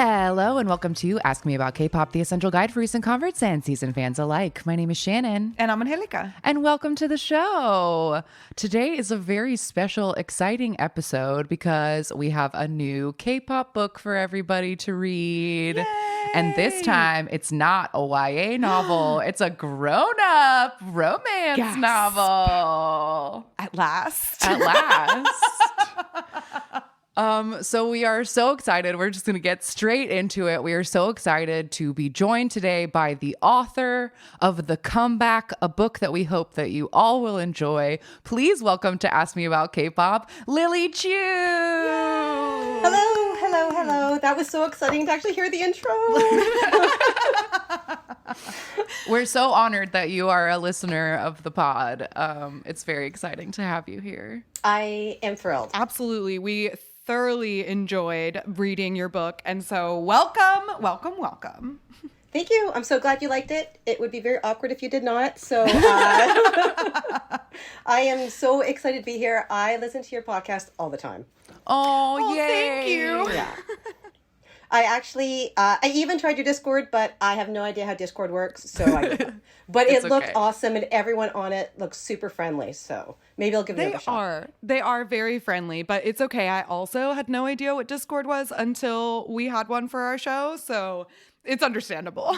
Hello and welcome to Ask Me About K-Pop, the essential guide for recent converts and seasoned fans alike. My name is Shannon. And I'm Angelica. And welcome to the show. Today is a very special, exciting episode because we have a new K-pop book for everybody to read. Yay! And this time, it's not a YA novel. It's a grown-up romance novel. At last. At last. So we are so excited. We're just going to get straight into it. We are so excited to be joined today by the author of The Comeback, a book that we hope that you all will enjoy. Please welcome to Ask Me About K-Pop, Lily Chu. Yay! Hello. That was so exciting to actually hear the intro. We're so honored that you are a listener of the pod. It's very exciting to have you here. I am thrilled. Absolutely. We thoroughly enjoyed reading your book. And so welcome. Thank you. I'm so glad you liked it. It would be very awkward if you did not. So I am so excited to be here. I listen to your podcast all the time. Oh, yay. Thank you. Yeah. I actually, I even tried your Discord, but I have no idea how Discord works. So but it looked awesome and everyone on it looks super friendly. So maybe I'll give it a shot. They are very friendly, but it's okay. I also had no idea what Discord was until we had one for our show. So it's understandable.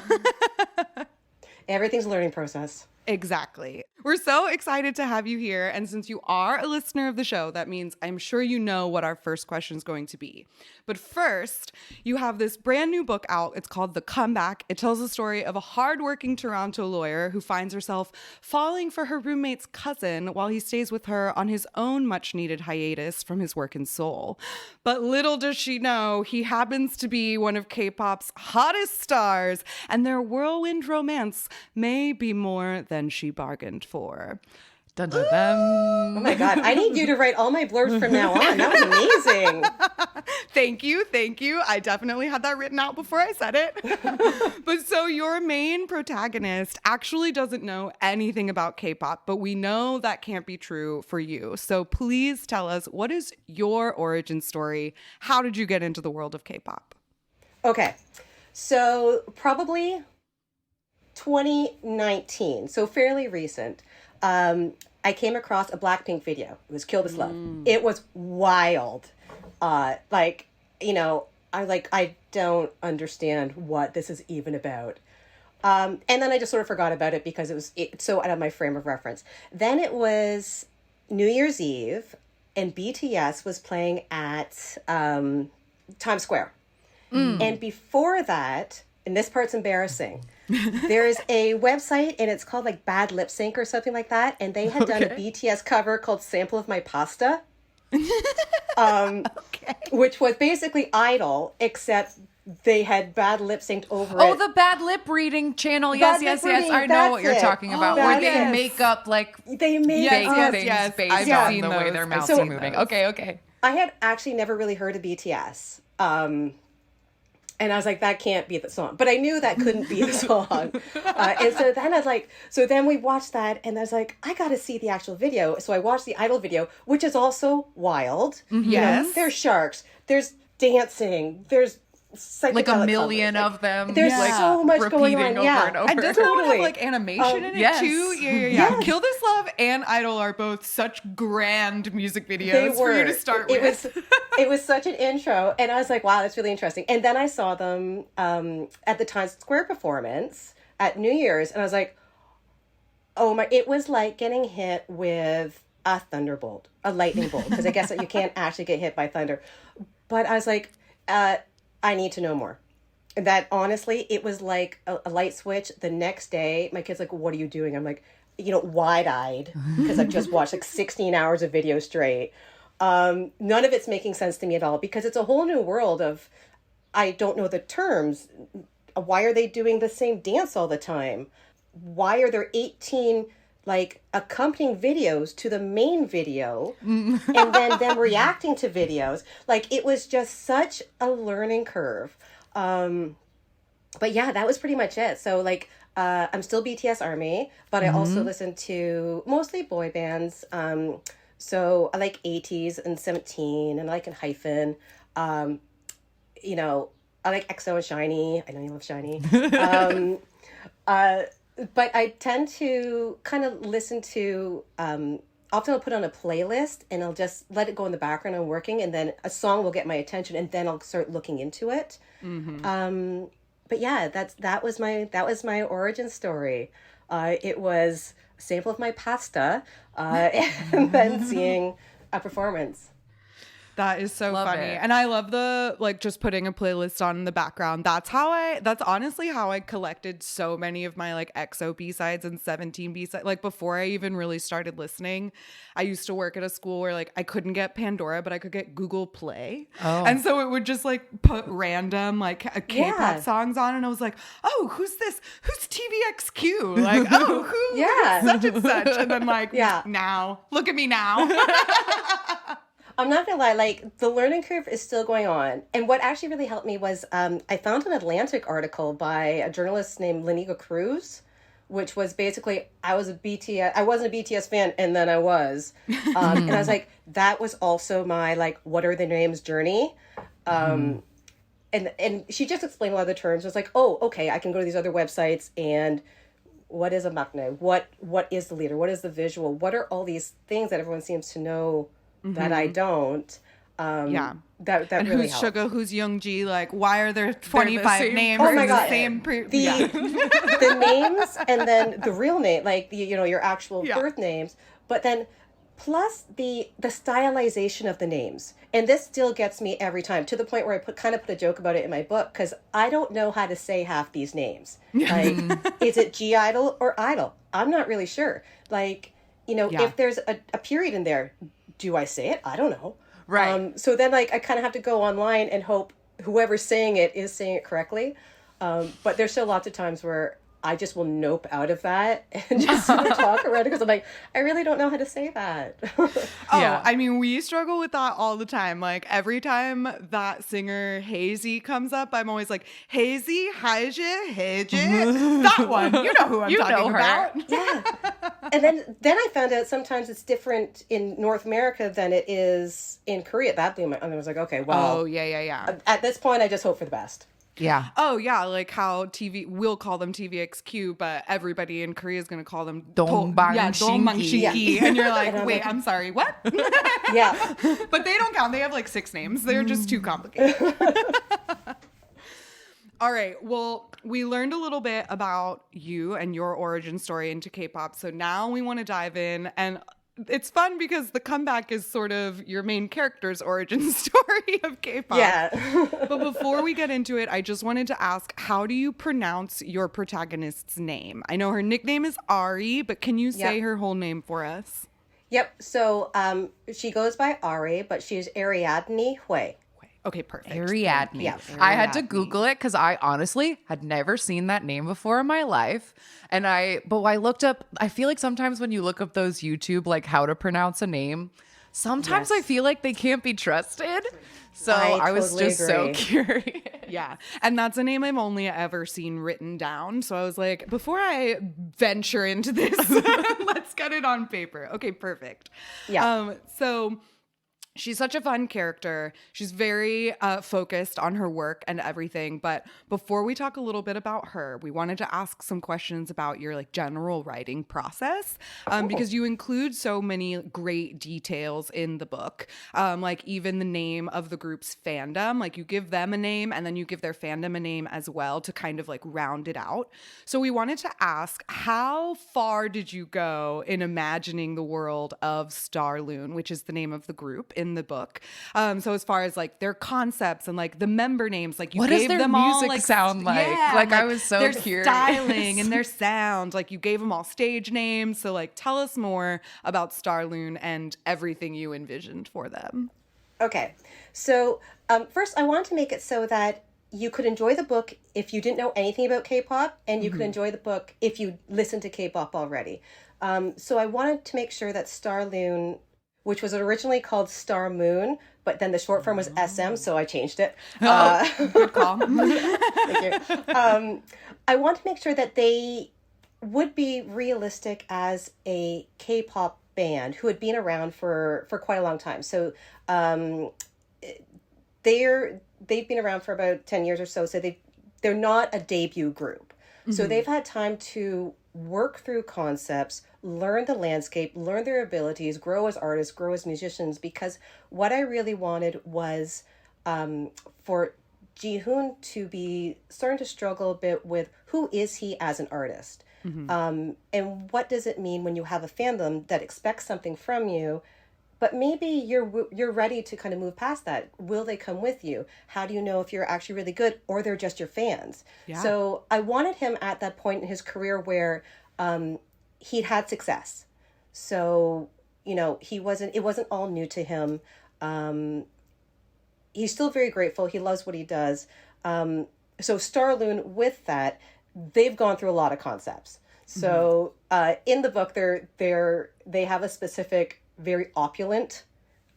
Everything's a learning process. Exactly. We're so excited to have you here. And since you are a listener of the show, that means I'm sure you know what our first question is going to be. But first, you have this brand new book out. It's called The Comeback. It tells the story of a hardworking Toronto lawyer who finds herself falling for her roommate's cousin while he stays with her on his own much-needed hiatus from his work in Seoul. But little does she know, he happens to be one of K-pop's hottest stars, and their whirlwind romance may be more than she bargained for. Dun, dun, dun. Oh my God. I need you to write all my blurbs from now on. That was amazing. Thank you. I definitely had that written out before I said it. But so your main protagonist actually doesn't know anything about K-pop, but we know that can't be true for you. So please tell us, what is your origin story? How did you get into the world of K-pop? Okay. So probably 2019, so fairly recent. I came across a Blackpink video. It was Kill This Love. It was wild. I don't understand what this is even about. And then I just sort of forgot about it because it's so out of my frame of reference. Then it was New Year's Eve and BTS was playing at Times Square. And before that, and this part's embarrassing, there's a website and it's called like Bad Lip Sync or something like that. And they had done a BTS cover called Sample of My Pasta, which was basically Idol, except they had bad lip synced over it. Oh, the bad lip reading channel. Yes. I know what you're talking about. Where they make up they make things based on the way their mouths are moving. Okay. I had actually never really heard of BTS. And I was like, that can't be the song. But I knew that couldn't be the song. And so then I was like, so then we watched that and I was like, I got to see the actual video. So I watched the Idol video, which is also wild. Mm-hmm. Yes. You know, there's sharks, there's dancing, there's like a million of them. There's so much going on. Over and over. And doesn't it have like animation in it too? Yeah. Yes. Kill This Love and Idol are both such grand music videos for you to start with. It was such an intro. And I was like, wow, that's really interesting. And then I saw them at the Times Square performance at New Year's. And I was like, oh my, it was like getting hit with a thunderbolt, a lightning bolt. Because I guess you can't actually get hit by thunder. But I was like, I need to know more. That honestly, it was like a light switch. The next day, my kid's like, what are you doing? I'm like, wide-eyed because I've just watched like 16 hours of video straight. None of it's making sense to me at all because it's a whole new world of, I don't know the terms. Why are they doing the same dance all the time? Why are there 18 like accompanying videos to the main video and then them reacting to videos? Like it was just such a learning curve. But yeah, that was pretty much it. So like I'm still BTS ARMY, but I also listen to mostly boy bands. So I like 80s and 17 and I like Hyphen. I like EXO and Shiny. I know you love Shiny. um, uh, but I tend to kind of listen to, often I'll put on a playlist and I'll just let it go in the background. I'm working, and then a song will get my attention, and then I'll start looking into it. But yeah, that was my origin story. It was a sample of my pasta, and then seeing a performance. That is so Love funny. it. And I love the like just putting a playlist on in the background. That's honestly how I collected so many of my like EXO B-sides and 17 B-sides. Like before I even really started listening, I used to work at a school where like I couldn't get Pandora, but I could get Google Play. Oh. And so it would just like put random like K-pop Yeah. songs on, and I was like, "Oh, who's this? Who's TVXQ?" Like, "Oh, who Yeah. such and such." And then like, Yeah. now, look at me now. I'm not gonna lie, like the learning curve is still going on. And what actually really helped me was I found an Atlantic article by a journalist named Liniga Cruz, which was basically I wasn't a BTS fan, and then I was, and I was like, that was also my like what are the names journey, and she just explained a lot of the terms. It was like, oh, okay, I can go to these other websites and. What is a maknae? What is the leader? What is the visual? What are all these things that everyone seems to know that I don't? Yeah. That And really who's helped. Suga, who's Youngji? Like, why are there 25 same names? Oh my in God. The same The names, and then the real name, like the your actual Yeah. birth names, but then plus the stylization of the names. And this still gets me every time, to the point where I put a joke about it in my book, because I don't know how to say half these names. Like, is it G Idol or Idol? I'm not really sure. Like, Yeah. if there's a period in there, do I say it? I don't know. Right. So then, like, I kind of have to go online and hope whoever's saying it is saying it correctly. But there's still lots of times where I just will nope out of that and just sort of talk around it, because I'm like, I really don't know how to say that. Yeah. I mean, we struggle with that all the time. Like, every time that singer Hazy comes up, I'm always like, Hazy, Haije, Heije, that one. You know who I'm You know talking her. about. Yeah. And then I found out sometimes it's different in North America than it is in Korea. That blew my, and I was like, okay, well, Oh, yeah. at this point, I just hope for the best. Yeah. Oh, yeah, like how we'll call them TVXQ, but everybody in Korea is going to call them Dongbangshiki. Dongbangshiki. And you're like, And I'm wait, like- I'm sorry, what? Yeah. But they don't count. They have like 6 names. They're just too complicated. All right. Well, we learned a little bit about you and your origin story into K-pop. So now we want to dive in, and it's fun because the comeback is sort of your main character's origin story of K-pop. Yeah. But before we get into it, I just wanted to ask, how do you pronounce your protagonist's name? I know her nickname is Ari, but can you say Yep. her whole name for us? Yep. So she goes by Ari, but she's Ariadne Hui. Okay, perfect. Ariadne. Yeah. I had to Ariadne. Google it because I honestly had never seen that name before in my life. But I looked up, I feel like sometimes when you look up those YouTube, like how to pronounce a name, sometimes Yes. I feel like they can't be trusted. So I I was totally just so agree. curious. Yeah. And that's a name I've only ever seen written down. So I was like, before I venture into this, let's get it on paper. Okay, perfect. Yeah. So she's such a fun character. She's very focused on her work and everything. But before we talk a little bit about her, we wanted to ask some questions about your like general writing process, because you include so many great details in the book, like even the name of the group's fandom. Like you give them a name and then you give their fandom a name as well to kind of like round it out. So we wanted to ask, how far did you go in imagining the world of Starloon, which is the name of the group in the book? So as far as like their concepts and like the member names, like you What does gave their them all music like sound like? Yeah, Like, I was so their curious. styling and their sound. Like you gave them all stage names. So like tell us more about Starloon and everything you envisioned for them. Okay. So first, I want to make it so that you could enjoy the book if you didn't know anything about K-pop, and you could enjoy the book if you listened to K-pop already. So I wanted to make sure that Starloon, which was originally called Star Moon, but then the short form was SM, so I changed it. Good call. Thank you. I want to make sure that they would be realistic as a K-pop band who had been around for quite a long time. So they've been around for about 10 years or so. So they're not a debut group. So they've had time to work through concepts, learn the landscape, learn their abilities, grow as artists, grow as musicians, because what I really wanted was for Ji-hoon to be starting to struggle a bit with who is he as an artist. And what does it mean when you have a fandom that expects something from you, but maybe you're ready to kind of move past that? Will they come with you? How do you know if you're actually really good or they're just your fans? Yeah. So I wanted him at that point in his career where he'd had success. So, you know, it wasn't all new to him. He's still very grateful. He loves what he does. So Starloon, with that, they've gone through a lot of concepts. So in the book, they have a specific, very opulent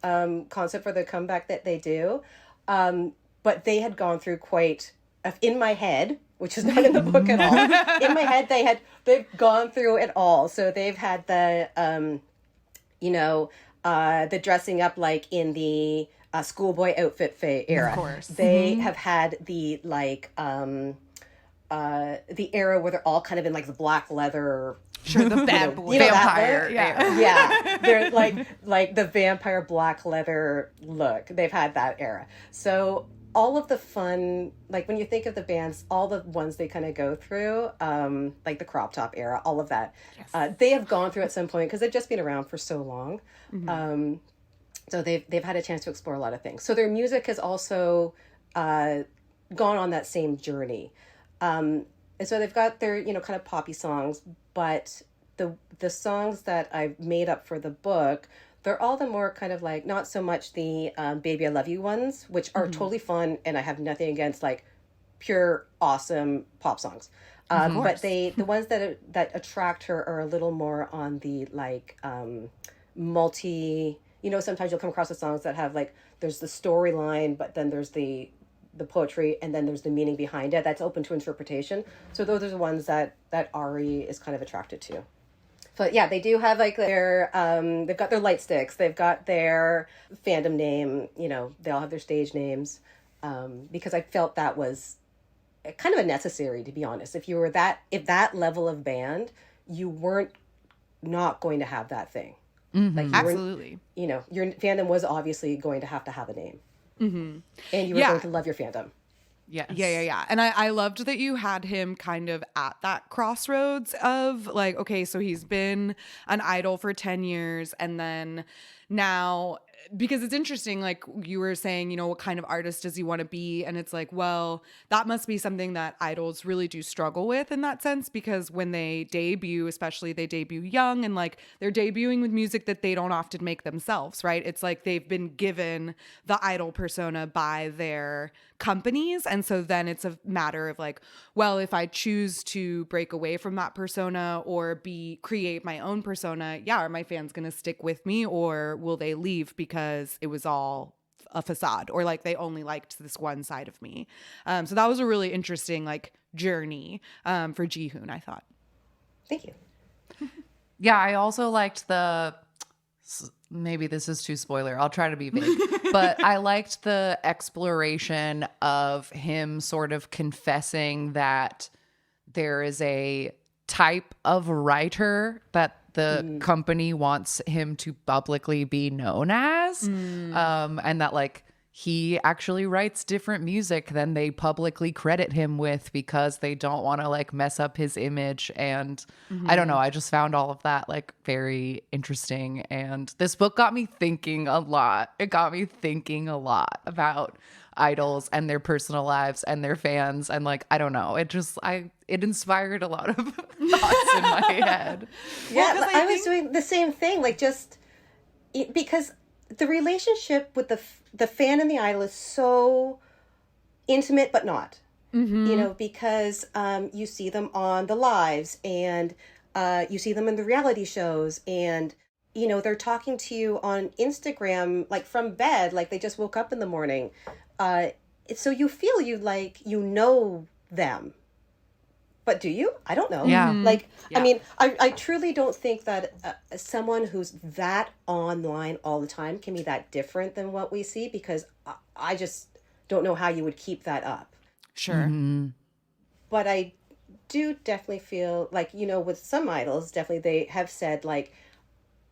concept for the comeback that they do. But they had gone through quite, in my head, which is not in the book at all. In my head, they've gone through it all. So they've had the dressing up like in the schoolboy outfit era. Of course. They have had the the era where they're all kind of in like the black leather. Sure, the bad boy. Vampire. Yeah. They're like the vampire black leather look. They've had that era. So all of the fun, like when you think of the bands, all the ones they kind of go through, like the crop top era, all of that, they have gone through at some point because they've just been around for so long. So they've had a chance to explore a lot of things. So their music has also gone on that same journey. And so they've got their, kind of poppy songs, but the songs that I've made up for the book, they're all the more kind of like, not so much the Baby I Love You ones, which are totally fun, and I have nothing against like pure awesome pop songs. But the ones that attract her are a little more on the like multi, sometimes you'll come across the songs that have like, there's the storyline, but then there's the poetry, and then there's the meaning behind it that's open to interpretation. So those are the ones that Ari is kind of attracted to. So yeah, they do have like their they've got their light sticks, they've got their fandom name, they all have their stage names, because I felt that was kind of a necessary, to be honest. If that level of band, you weren't not going to have that thing. Like absolutely, your fandom was obviously going to have a name. And you were going to love your fandom. Yes. Yeah. And I loved that you had him kind of at that crossroads of like, okay, so he's been an idol for 10 years, and then now, because it's interesting, like you were saying, what kind of artist does he want to be? And it's like, well, that must be something that idols really do struggle with in that sense, because when they debut, especially they debut young, and like they're debuting with music that they don't often make themselves, right? It's like they've been given the idol persona by their companies. And so then it's a matter of like, well, if I choose to break away from that persona or create my own persona, are my fans going to stick with me, or will they leave because it was all a facade, or like they only liked this one side of me? So that was a really interesting like journey for Ji-hoon, I thought. Thank you. Yeah, I also liked maybe this is too spoiler, I'll try to be vague, but I liked the exploration of him sort of confessing that there is a type of writer that the company wants him to publicly be known as, and that like he actually writes different music than they publicly credit him with because they don't want to like mess up his image. And I don't know, I just found all of that like very interesting. And this book got me thinking a lot. It got me thinking a lot about idols and their personal lives and their fans. And like, I don't know, it inspired a lot of thoughts in my head. Yeah, well, I was doing the same thing, like because the relationship with the fan and the idol is so intimate, but not, because you see them on the lives, and you see them in the reality shows, and, they're talking to you on Instagram, like from bed, like they just woke up in the morning. So you feel you know them. But do you? I don't know. Yeah. I mean, I truly don't think that someone who's that online all the time can be that different than what we see, because I just don't know how you would keep that up. Sure. But I do definitely feel like, with some idols, definitely they have said, like,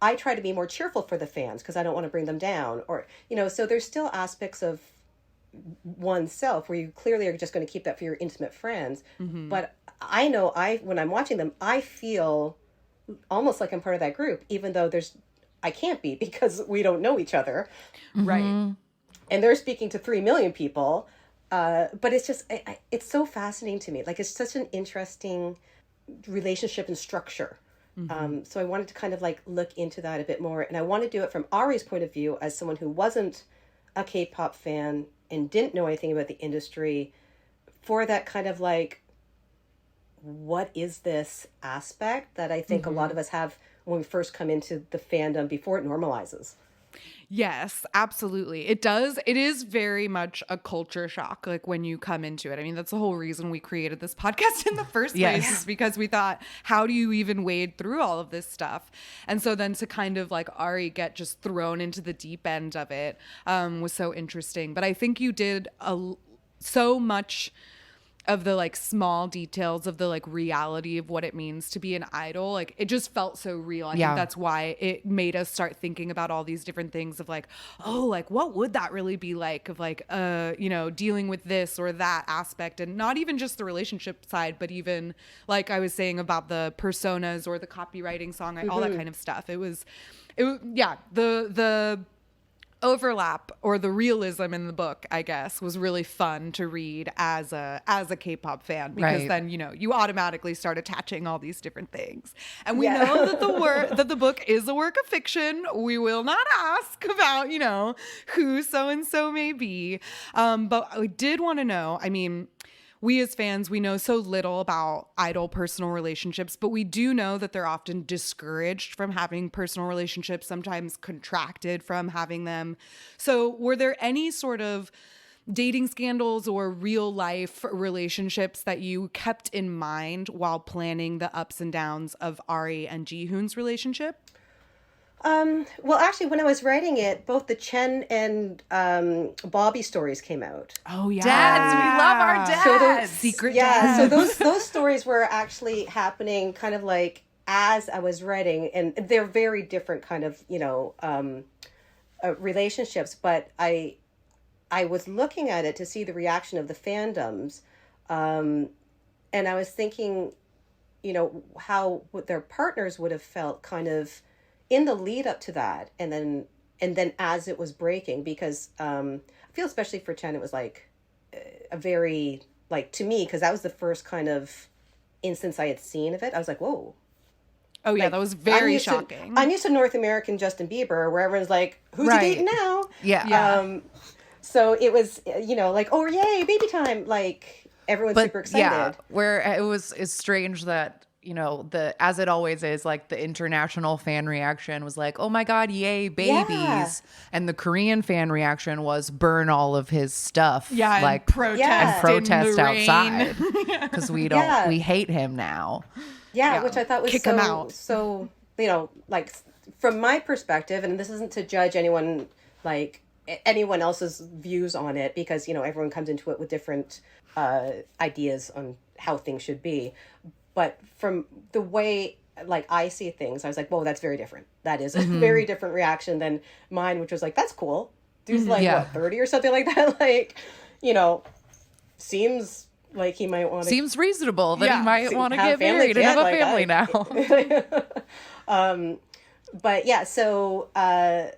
I try to be more cheerful for the fans because I don't want to bring them down. Or, so there's still aspects of oneself where you clearly are just going to keep that for your intimate friends. But I know when I'm watching them, I feel almost like I'm part of that group, even though I can't be because we don't know each other. Right. And they're speaking to 3 million people. But it's just, it's so fascinating to me. Like, it's such an interesting relationship and structure. So I wanted to kind of like look into that a bit more. And I want to do it from Ari's point of view as someone who wasn't a K-pop fan and didn't know anything about the industry, for that kind of like, what is this aspect that I think a lot of us have when we first come into the fandom before it normalizes. Yes, absolutely. It does. It is very much a culture shock, like when you come into it. I mean, that's the whole reason we created this podcast in the first place, is because we thought, how do you even wade through all of this stuff? And so then to kind of like Ari get just thrown into the deep end of it was so interesting. But I think you did so much of the like small details of the like reality of what it means to be an idol. Like, it just felt so real. I think that's why it made us start thinking about all these different things of like, oh, like what would that really be like, of like, dealing with this or that aspect, and not even just the relationship side, but even like I was saying about the personas or the copywriting song, all that kind of stuff. The overlap or the realism in the book, I guess, was really fun to read as a K-pop fan, because then you automatically start attaching all these different things. And we know that the book is a work of fiction. We will not ask about who so and so may be, but I did want to know. I mean, we as fans, we know so little about idol personal relationships, but we do know that they're often discouraged from having personal relationships, sometimes contracted from having them. So were there any sort of dating scandals or real life relationships that you kept in mind while planning the ups and downs of Ari and Jihoon's relationship? Well, actually, when I was writing it, both the Chen and Bobby stories came out. Oh, yeah. Dads, we love our dads. So those, secret dads. dads. So those stories were actually happening kind of like as I was writing, and they're very different kind of, relationships. But I was looking at it to see the reaction of the fandoms, and I was thinking, how their partners would have felt kind of in the lead up to that, and then as it was breaking, because I feel especially for Chen, it was like a very, like, to me, because that was the first kind of instance I had seen of it. I was like, whoa. Oh yeah, like, that was very shocking. I'm used to North American Justin Bieber, where everyone's like, who's he dating now? Yeah. So it was, like, oh yay, baby time, like everyone's super excited. Yeah, where it's strange that as it always is, like the international fan reaction was like, oh my God, yay, babies. Yeah. And the Korean fan reaction was burn all of his stuff. Yeah, like and protest outside. Because we hate him now. Yeah, which I thought was Kick him out. So, like from my perspective, and this isn't to judge anyone, like anyone else's views on it, because, everyone comes into it with different ideas on how things should be. But from the way, like, I see things, I was like, whoa, that's very different. That is a very different reaction than mine, which was like, that's cool. Dude's like, what, 30 or something like that? Like, seems like he might want to... Seems reasonable that he might want to get married and have a family now. But yeah, so I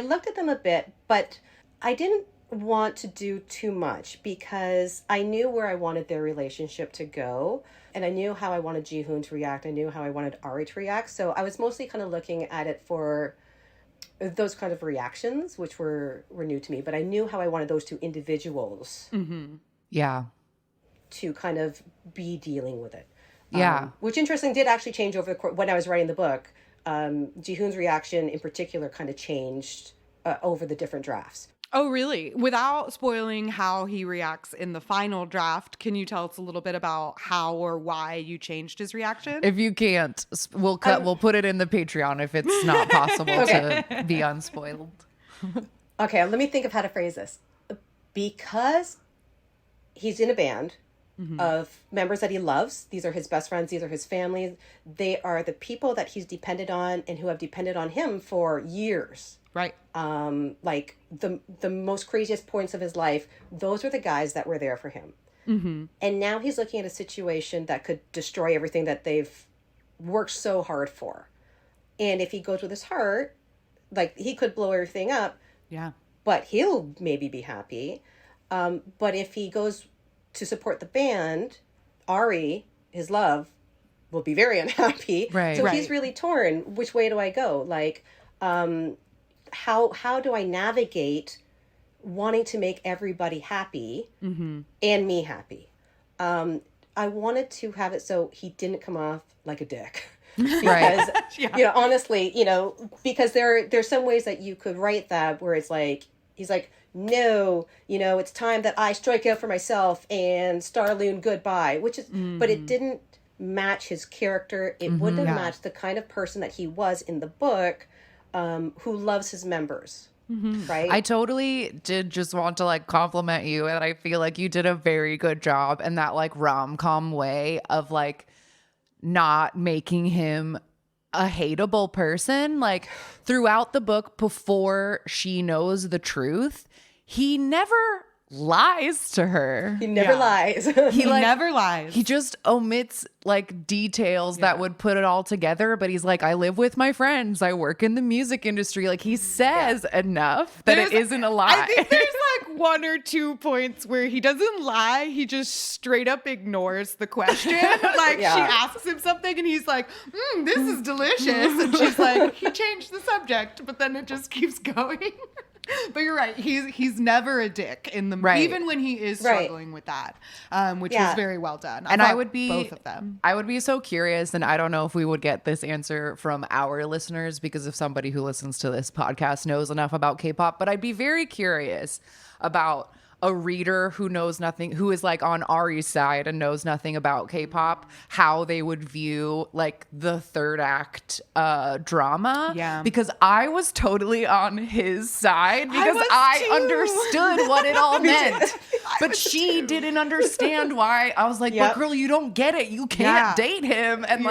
looked at them a bit, but I didn't want to do too much because I knew where I wanted their relationship to go. And I knew how I wanted Jihoon to react. I knew how I wanted Ari to react. So I was mostly kind of looking at it for those kind of reactions, which were new to me. But I knew how I wanted those two individuals to kind of be dealing with it. Which, interesting, did actually change over the course. When I was writing the book, Jihoon's reaction in particular kind of changed over the different drafts. Oh, really? Without spoiling how he reacts in the final draft, can you tell us a little bit about how or why you changed his reaction? If you can't, we'll put it in the Patreon if it's not possible to be unspoiled. Okay, let me think of how to phrase this. because he's in a band of members that he loves. These are his best friends. These are his family. They are the people that he's depended on and who have depended on him for years. Right. Like the most craziest points of his life, those are the guys that were there for him. And now he's looking at a situation that could destroy everything that they've worked so hard for. And if he goes with his heart, like, he could blow everything up. Yeah. But he'll maybe be happy. But if he goes to support the band, Ari, his love, will be very unhappy. Right. So he's really torn. Which way do I go? Like, how do I navigate wanting to make everybody happy and me happy? I wanted to have it so he didn't come off like a dick. Because, honestly, because there's some ways that you could write that where it's like, he's like, no, it's time that I strike out for myself and Starloon goodbye, which is, but it didn't match his character. It wouldn't have matched the kind of person that he was in the book, who loves his members. Right. I totally did just want to like compliment you, and I feel like you did a very good job in that like rom-com way of like not making him a hateable person. Like, throughout the book, before she knows the truth, he never lies to her. He never lies. He never lies. He just omits like details that would put it all together. But he's like, I live with my friends. I work in the music industry. Like, he says enough that it isn't a lie. I think there's like 1 or 2 points where he doesn't lie. He just straight up ignores the question. Like, she asks him something and he's like, this is delicious. And she's like, he changed the subject, but then it just keeps going. But you're right. He's never a dick in the even when he is struggling with that, which was very well done. I would be both of them. I would be so curious, and I don't know if we would get this answer from our listeners, because if somebody who listens to this podcast knows enough about K-pop, but I'd be very curious about a reader who knows nothing, who is like on Ari's side and knows nothing about K-pop, how they would view like the third act drama. Yeah. Because I was totally on his side because I understood what it all meant. But she didn't understand why. I was like, but girl, you don't get it. You can't date him. And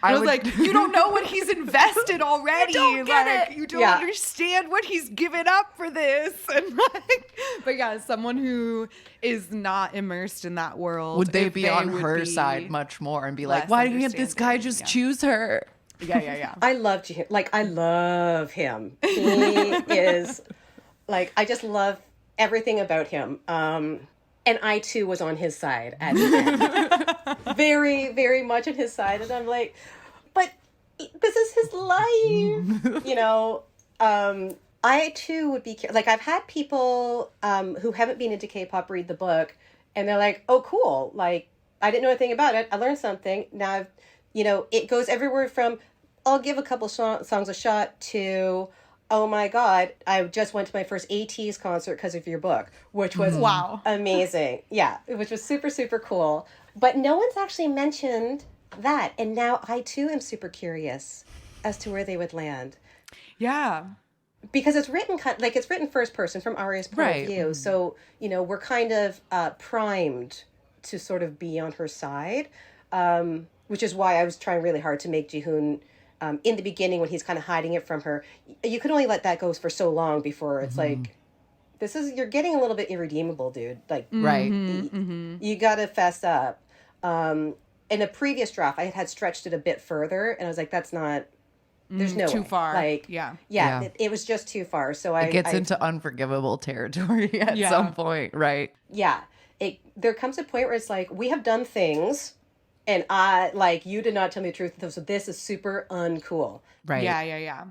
I was like, you don't know what he's invested already. You don't get it. You don't understand what he's given up for this. And but someone who is not immersed in that world. Would they be on her side much more and be like, why can't this guy just choose her? Yeah. I loved him. Like, I love him. He is like, I just love everything about him. And I too was on his side at the end. Very, very much on his side. And I'm like, but this is his life. I too would be like, I've had people who haven't been into K-pop read the book and they're like, oh, cool. Like, I didn't know anything about it. I learned something. Now, it goes everywhere from, I'll give a couple songs a shot to, oh my God, I just went to my first ATEEZ concert because of your book, which was amazing. Yeah, which was super, super cool. But no one's actually mentioned that. And now I too am super curious as to where they would land. Yeah. Because it's written it's written first person from Aria's point of view. So, we're kind of primed to sort of be on her side, which is why I was trying really hard to make Jihoon in the beginning when he's kind of hiding it from her. You can only let that go for so long before it's like, you're getting a little bit irredeemable, dude. Like, you got to fess up. In a previous draft, I had stretched it a bit further and I was like, that's not, there's no too way. far. Like, yeah. It was just too far. So it gets into unforgivable territory at some point, right? Yeah. There comes a point where it's like, we have done things and you did not tell me the truth. So this is super uncool. Right. Yeah.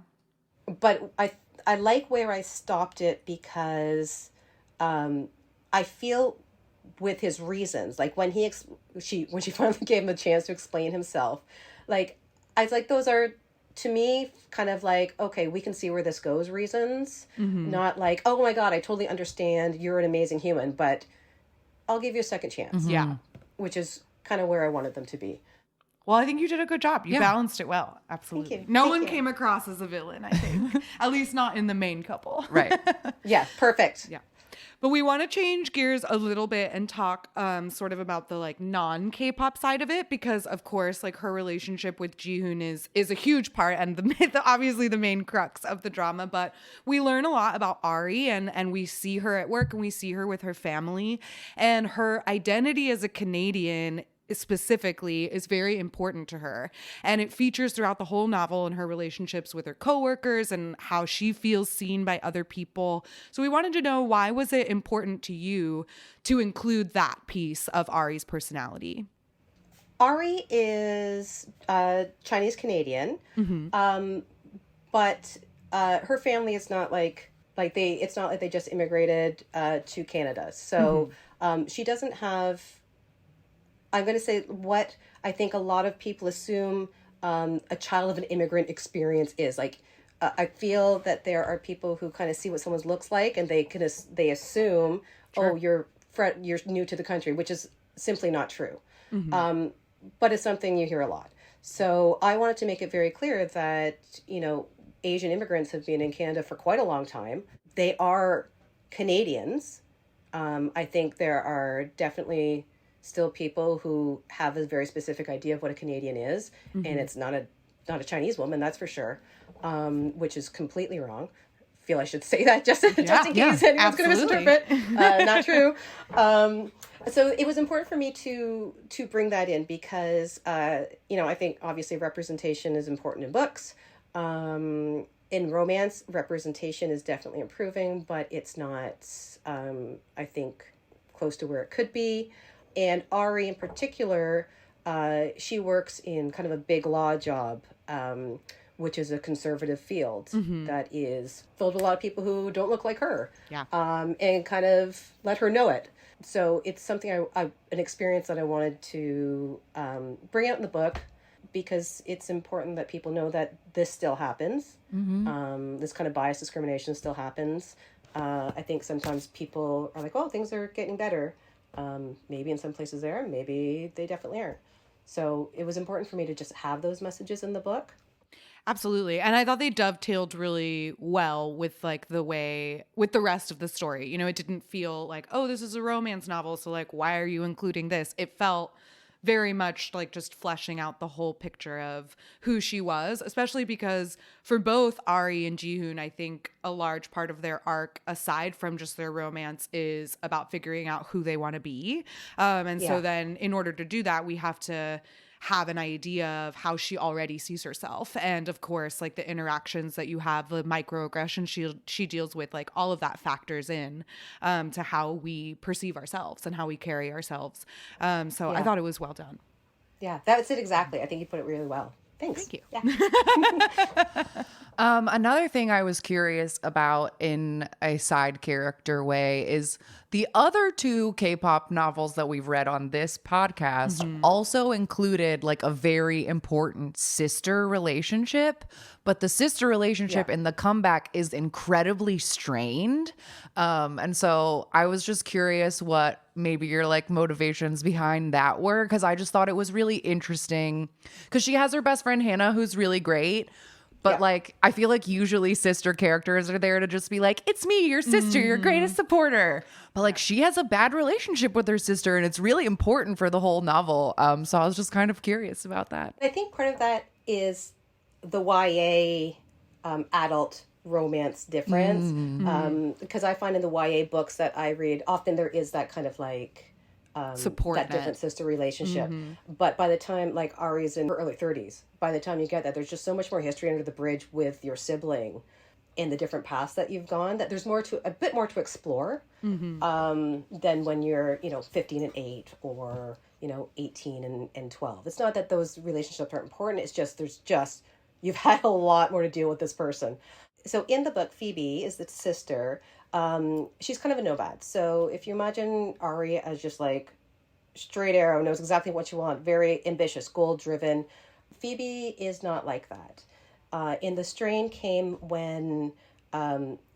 But I like where I stopped it because I feel with his reasons, like when she finally gave him a chance to explain himself, like I was like, those are to me kind of like, okay, we can see where this goes reasons, not like, oh my God, I totally understand, you're an amazing human, but I'll give you a second chance. Yeah. Which is kind of where I wanted them to be. Well, I think you did a good job. You balanced it well. Absolutely. Thank you. No one came across as a villain, I think. At least not in the main couple. Right. Yeah, perfect. Yeah. But we want to change gears a little bit and talk sort of about the like non-K-pop side of it, because of course like her relationship with Jihoon is a huge part and obviously the main crux of the drama. But we learn a lot about Ari, and we see her at work and we see her with her family, and her identity as a Canadian specifically is very important to her, and it features throughout the whole novel in her relationships with her coworkers and how she feels seen by other people. So we wanted to know, why was it important to you to include that piece of Ari's personality? Ari is Chinese Canadian, but her family is not it's not like they just immigrated to Canada. So she doesn't have, I'm going to say what I think a lot of people assume a child of an immigrant experience is. Like, I feel that there are people who kind of see what someone looks like and they assume, Sure. oh, you're new to the country, which is simply not true. But it's something you hear a lot. So I wanted to make it very clear that, Asian immigrants have been in Canada for quite a long time. They are Canadians. I think there are definitely still people who have a very specific idea of what a Canadian is, and it's not a Chinese woman, that's for sure, which is completely wrong. I feel I should say that just in case anyone's going to misinterpret. Not true. So it was important for me to bring that in because, I think obviously representation is important in books. In romance, representation is definitely improving, but it's not, I think, close to where it could be. And Ari in particular, she works in kind of a big law job, which is a conservative field that is filled with a lot of people who don't look like her. Yeah. And kind of let her know it. So it's something an experience that I wanted to bring out in the book, because it's important that people know that this still happens. This kind of bias discrimination still happens. I think sometimes people are like, oh, things are getting better. Maybe in some places they are, maybe they definitely aren't. So it was important for me to just have those messages in the book. Absolutely. And I thought they dovetailed really well with like with the rest of the story. It didn't feel like, oh, this is a romance novel, so like, why are you including this? It felt very much like just fleshing out the whole picture of who she was, especially because for both Ari and Jihoon, I think a large part of their arc, aside from just their romance, is about figuring out who they want to be. So then in order to do that, we have to have an idea of how she already sees herself. And of course, like the interactions that you have, the microaggressions she deals with, like all of that factors in to how we perceive ourselves and how we carry ourselves. I thought it was well done. Yeah, that's it exactly. I think you put it really well. Thanks. Thank you. Yeah. Another thing I was curious about in a side character way is the other two K-pop novels that we've read on this podcast also included like a very important sister relationship, but the sister relationship in The Comeback is incredibly strained. And so I was just curious what maybe your like motivations behind that were, because I just thought it was really interesting because she has her best friend Hannah, who's really great. But like, I feel like usually sister characters are there to just be like, it's me, your sister, your greatest supporter. But like, she has a bad relationship with her sister, and it's really important for the whole novel. So I was just kind of curious about that. I think part of that is the YA adult romance difference. Because I find in the YA books that I read, often there is that kind of like support that different sister relationship. But by the time like Ari's in her early 30s, by the time you get that, there's just so much more history under the bridge with your sibling in the different paths that you've gone, that there's a bit more to explore than when you're 15 and 8 or 18 and 12. It's not that those relationships aren't important, it's just you've had a lot more to deal with this person. So in the book, Phoebe is the sister. She's kind of a nomad. So if you imagine Ari as just like straight arrow, knows exactly what you want, very ambitious, goal driven, Phoebe is not like that. In The Strain came when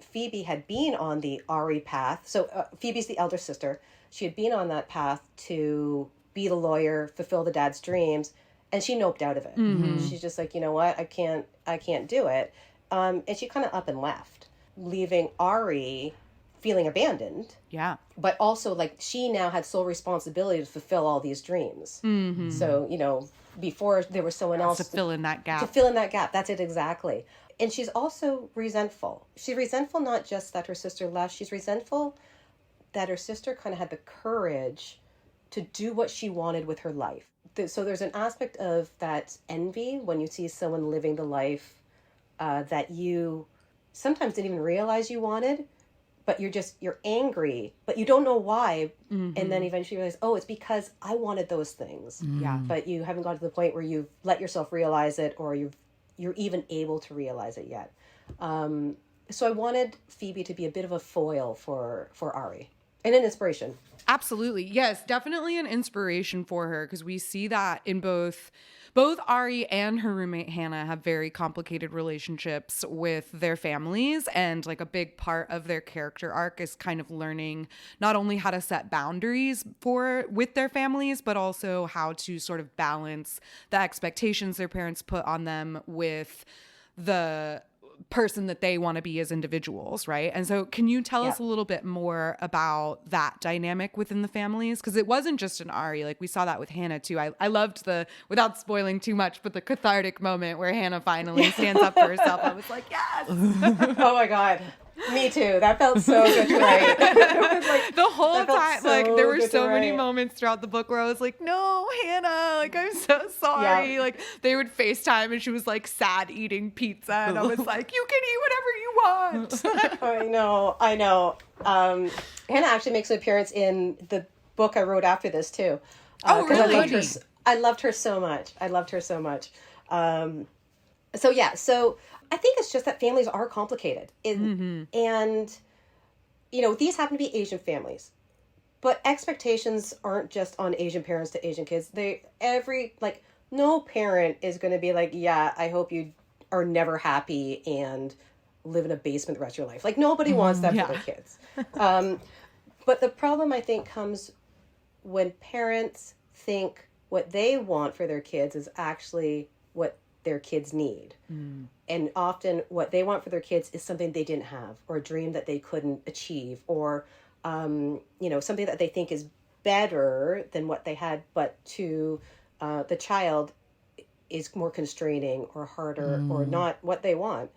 Phoebe had been on the Ari path. So Phoebe's the elder sister. She had been on that path to be the lawyer, fulfill the dad's dreams, and she noped out of it. She's just like, you know what, I can't do it. And she kind of up and left, leaving Ari feeling abandoned. Yeah. But also, like, she now had sole responsibility to fulfill all these dreams. Mm-hmm. So, you know, before there was someone else to fill in that gap. To fill in that gap. That's it, exactly. And she's also resentful. She's resentful not just that her sister left. She's resentful that her sister kind of had the courage to do what she wanted with her life. So there's an aspect of that envy when you see someone living the life that you sometimes didn't even realize you wanted, but you're angry, but you don't know why. Mm-hmm. And then eventually you realize, oh, it's because I wanted those things. Yeah. But you haven't got to the point where you've let yourself realize it, or you're even able to realize it yet. So I wanted Phoebe to be a bit of a foil for Ari and an inspiration. Absolutely. Yes, definitely an inspiration for her, because we see that in both Ari and her roommate Hannah have very complicated relationships with their families, and like a big part of their character arc is kind of learning not only how to set boundaries with their families, but also how to sort of balance the expectations their parents put on them with the person that they want to be as individuals, right? And so can you tell us a little bit more about that dynamic within the families? Because it wasn't just an Ari, like we saw that with Hannah too. I loved without spoiling too much, but the cathartic moment where Hannah finally stands up for herself. I was like, yes. Oh my God. Me too. That felt so good to write. Like, the whole time, like there were so many moments throughout the book where I was like, no, Hannah, like I'm so sorry. Yeah. Like they would FaceTime and she was like sad eating pizza, and I was like, you can eat whatever you want. I know. Hannah actually makes an appearance in the book I wrote after this too. Oh, really? I loved her so much. So I think it's just that families are complicated. And, you know, these happen to be Asian families. But expectations aren't just on Asian parents to Asian kids. No parent is going to be like, yeah, I hope you are never happy and live in a basement the rest of your life. Like, nobody wants that for their kids. But the problem, I think, comes when parents think what they want for their kids is actually what their kids need. And often what they want for their kids is something they didn't have, or a dream that they couldn't achieve, or something that they think is better than what they had, but to the child is more constraining or harder or not what they want.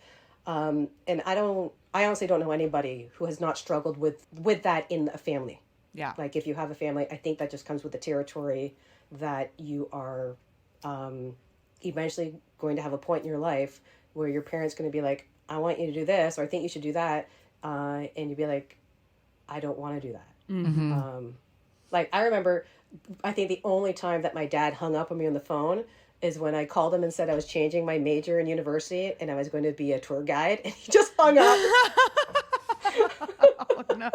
And I honestly don't know anybody who has not struggled with that in a family. Yeah. Like if you have a family, I think that just comes with the territory that you are eventually going to have a point in your life where your parents going to be like, I want you to do this, or I think you should do that. And you'd be like, I don't want to do that. Like I remember, I think the only time that my dad hung up on me on the phone is when I called him and said I was changing my major in university and I was going to be a tour guide, and he just hung up. Oh, no.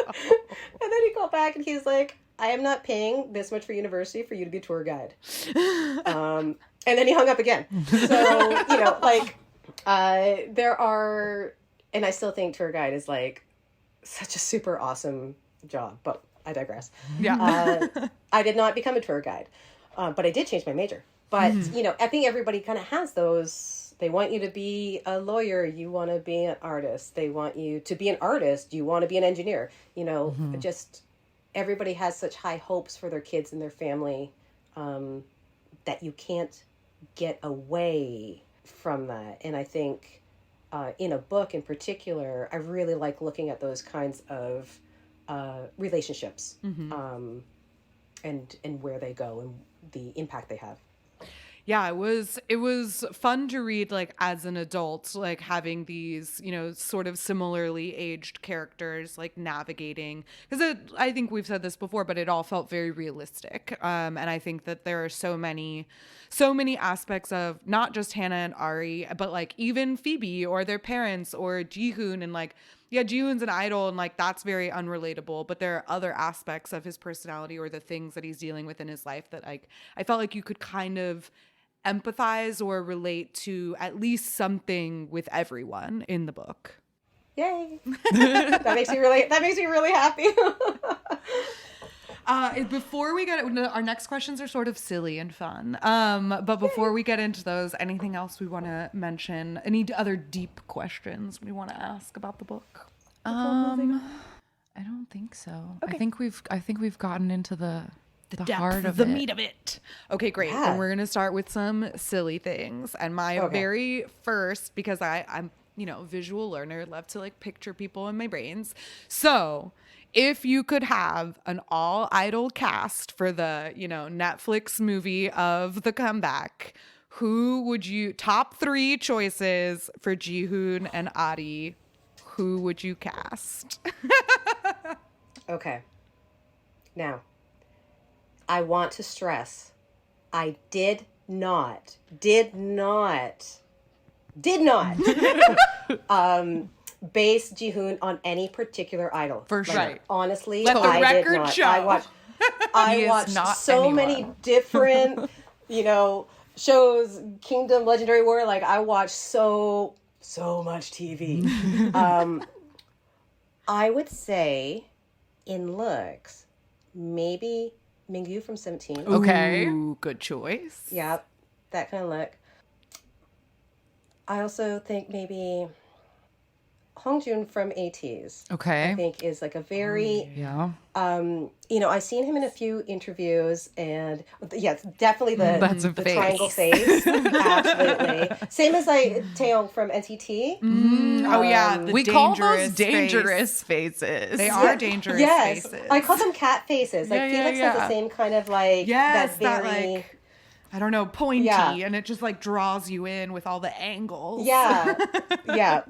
And then he called back and he's like, I am not paying this much for university for you to be a tour guide. And then he hung up again. So, there are, and I still think tour guide is like such a super awesome job, but I digress. Yeah. I did not become a tour guide, but I did change my major. But, I think everybody kind of has those. They want you to be a lawyer. You want to be an artist. They want you to be an artist. You want to be an engineer. Just everybody has such high hopes for their kids and their family that you can't get away from that. And I think in a book in particular, I really like looking at those kinds of relationships and where they go and the impact they have. Yeah, it was fun to read, like, as an adult, like, having these, sort of similarly aged characters, like, navigating, because I think we've said this before, but it all felt very realistic. And I think that there are so many aspects of not just Hannah and Ari, but, like, even Phoebe or their parents or Ji-hoon, and, like, yeah, Ji-hoon's an idol, and, like, that's very unrelatable, but there are other aspects of his personality or the things that he's dealing with in his life that, like, I felt like you could kind of empathize or relate to at least something with everyone in the book. Yay. That makes me really happy. Before we get our next questions are sort of silly and fun. But before we get into those, anything else we want to mention? Any other deep questions we want to ask about the book? I don't think so. I think we've gotten into the depth, heart of the it. meat of it. Okay, great. Yeah. Then we're gonna start with some silly things. And my very first, because I'm visual learner, love to like picture people in my brains. So if you could have an all idol cast for the Netflix movie of The Comeback, who would you top 3 choices for Jihoon and Ari? Who would you cast? Okay. Now, I want to stress, I did not base Jihoon on any particular idol. For sure. Right. Honestly, Let the I record did not. show. I He is watched not so anyone. many different, shows, Kingdom, Legendary Warrior. Like, I watched so much TV. I would say, in looks, maybe Mingyu from 17. Okay. Ooh, good choice. Yep, that kind of look. I also think maybe Hongjun from ATEEZ. Okay. I think is like a very, Yeah. I've seen him in a few interviews, and yes, definitely That's a the face. triangle face, absolutely. Same as like Taeyong from NCT. Oh yeah, the We call those face. dangerous faces. They are dangerous Yes, faces. I call them cat faces. Like Yeah, Felix has the same kind of like Yes, that that very like I don't know, pointy, Yeah. and it just like draws you in with all the angles. yeah, yeah.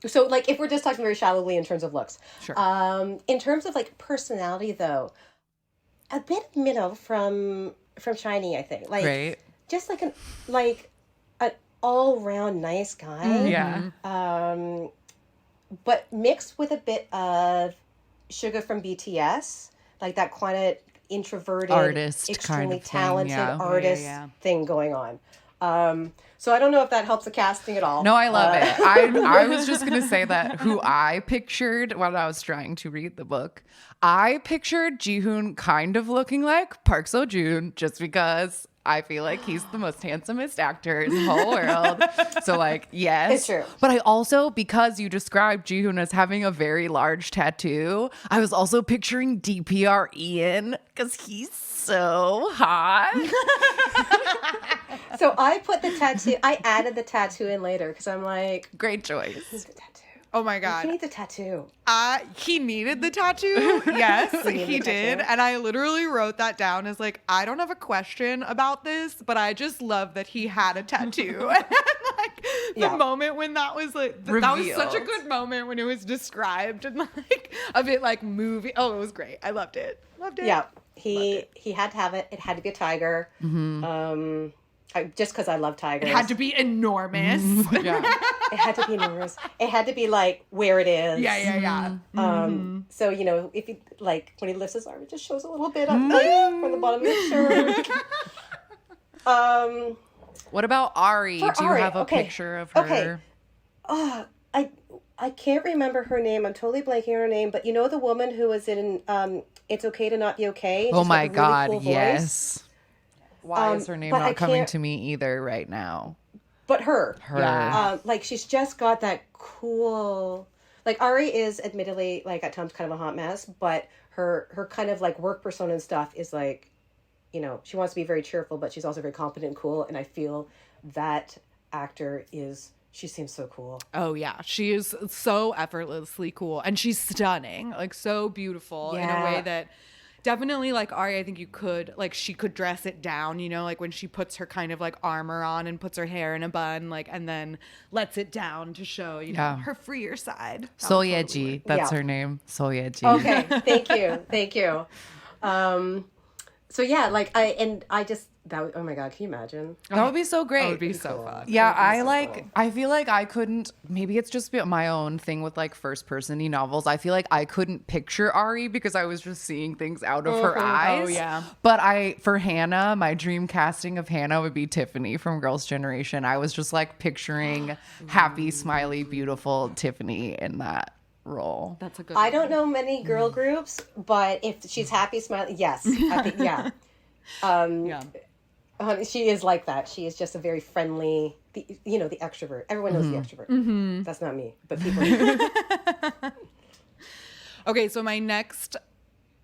So like if we're just talking very shallowly in terms of looks, Sure. in terms of like personality though, a bit middle from Shiny, I think. Like Great. just like an all round nice guy. Yeah. But mixed with a bit of Suga from BTS, like that kind of introverted, Artist extremely kind of thing, talented yeah. artist Yeah. thing going on. So I don't know if that helps the casting at all. No, I love it. I was just going to say that who I pictured when I was trying to read the book, I pictured Jihoon kind of looking like Park Seo-joon just because I feel like he's the most handsomest actor in the whole world. So like, yes. It's true. But I also, because you described Jihoon as having a very large tattoo, I was also picturing DPR Ian because he's so hot. So I put the tattoo. I added the tattoo in later because I'm like, Great choice. who's the tattoo? Oh my You god. need the tattoo. He needed the tattoo. Yes, needed he the did. tattoo. And I literally wrote that down as like, I don't have a question about this, but I just love that he had a tattoo. And like the Yeah. moment when that was like, that was such a Revealed. good moment when it was described and like a bit like movie. Oh, it was great. I loved it. Loved it. Yeah, he had to have it. It had to be a tiger. Just because I love tigers. It had to be enormous. Yeah. It had to be enormous. It had to be like where it is. Yeah. So if he like when he lifts his arm, it just shows a little bit up like, from the bottom of his shirt. What about Ari? For Do you Ari, have a okay. picture of her? Okay. I can't remember her name. I'm totally blanking on her name. But you know the woman who was in It's Okay to Not Be Okay? Oh She's got my the really God, cool voice. yes. Why is her name but I not coming can't- to me either right now? But her. Her. Like she's just got that cool. Like Ari is admittedly like at times kind of a hot mess, but her kind of like work persona and stuff is like, she wants to be very cheerful, but she's also very competent and cool. And I feel that actor she seems so cool. Oh yeah, she is so effortlessly cool, and she's stunning, like so beautiful in a Yeah. way that definitely like Ari. I think she could dress it down, like when she puts her kind of like armor on and puts her hair in a bun, like and then lets it down to show Yeah. her freer side. Soyeji, that's Yeah. her name. Soyeji. Okay, thank you. So yeah, like oh my God, can you imagine? That would be so great. That would be so fun. Yeah, I feel like I couldn't, maybe it's just my own thing with like first person novels. I feel like I couldn't picture Ari because I was just seeing things out of her eyes. Oh, yeah. But for Hannah, my dream casting of Hannah would be Tiffany from Girls' Generation. I was just like picturing happy, smiley, beautiful Tiffany in that role. That's a good. I don't know many girl groups, but if she's happy, smiling, yes, I think, yeah. Yeah. She is like that. She is just a very friendly, the extrovert. Everyone knows the extrovert. That's not me, but people. Okay, so my next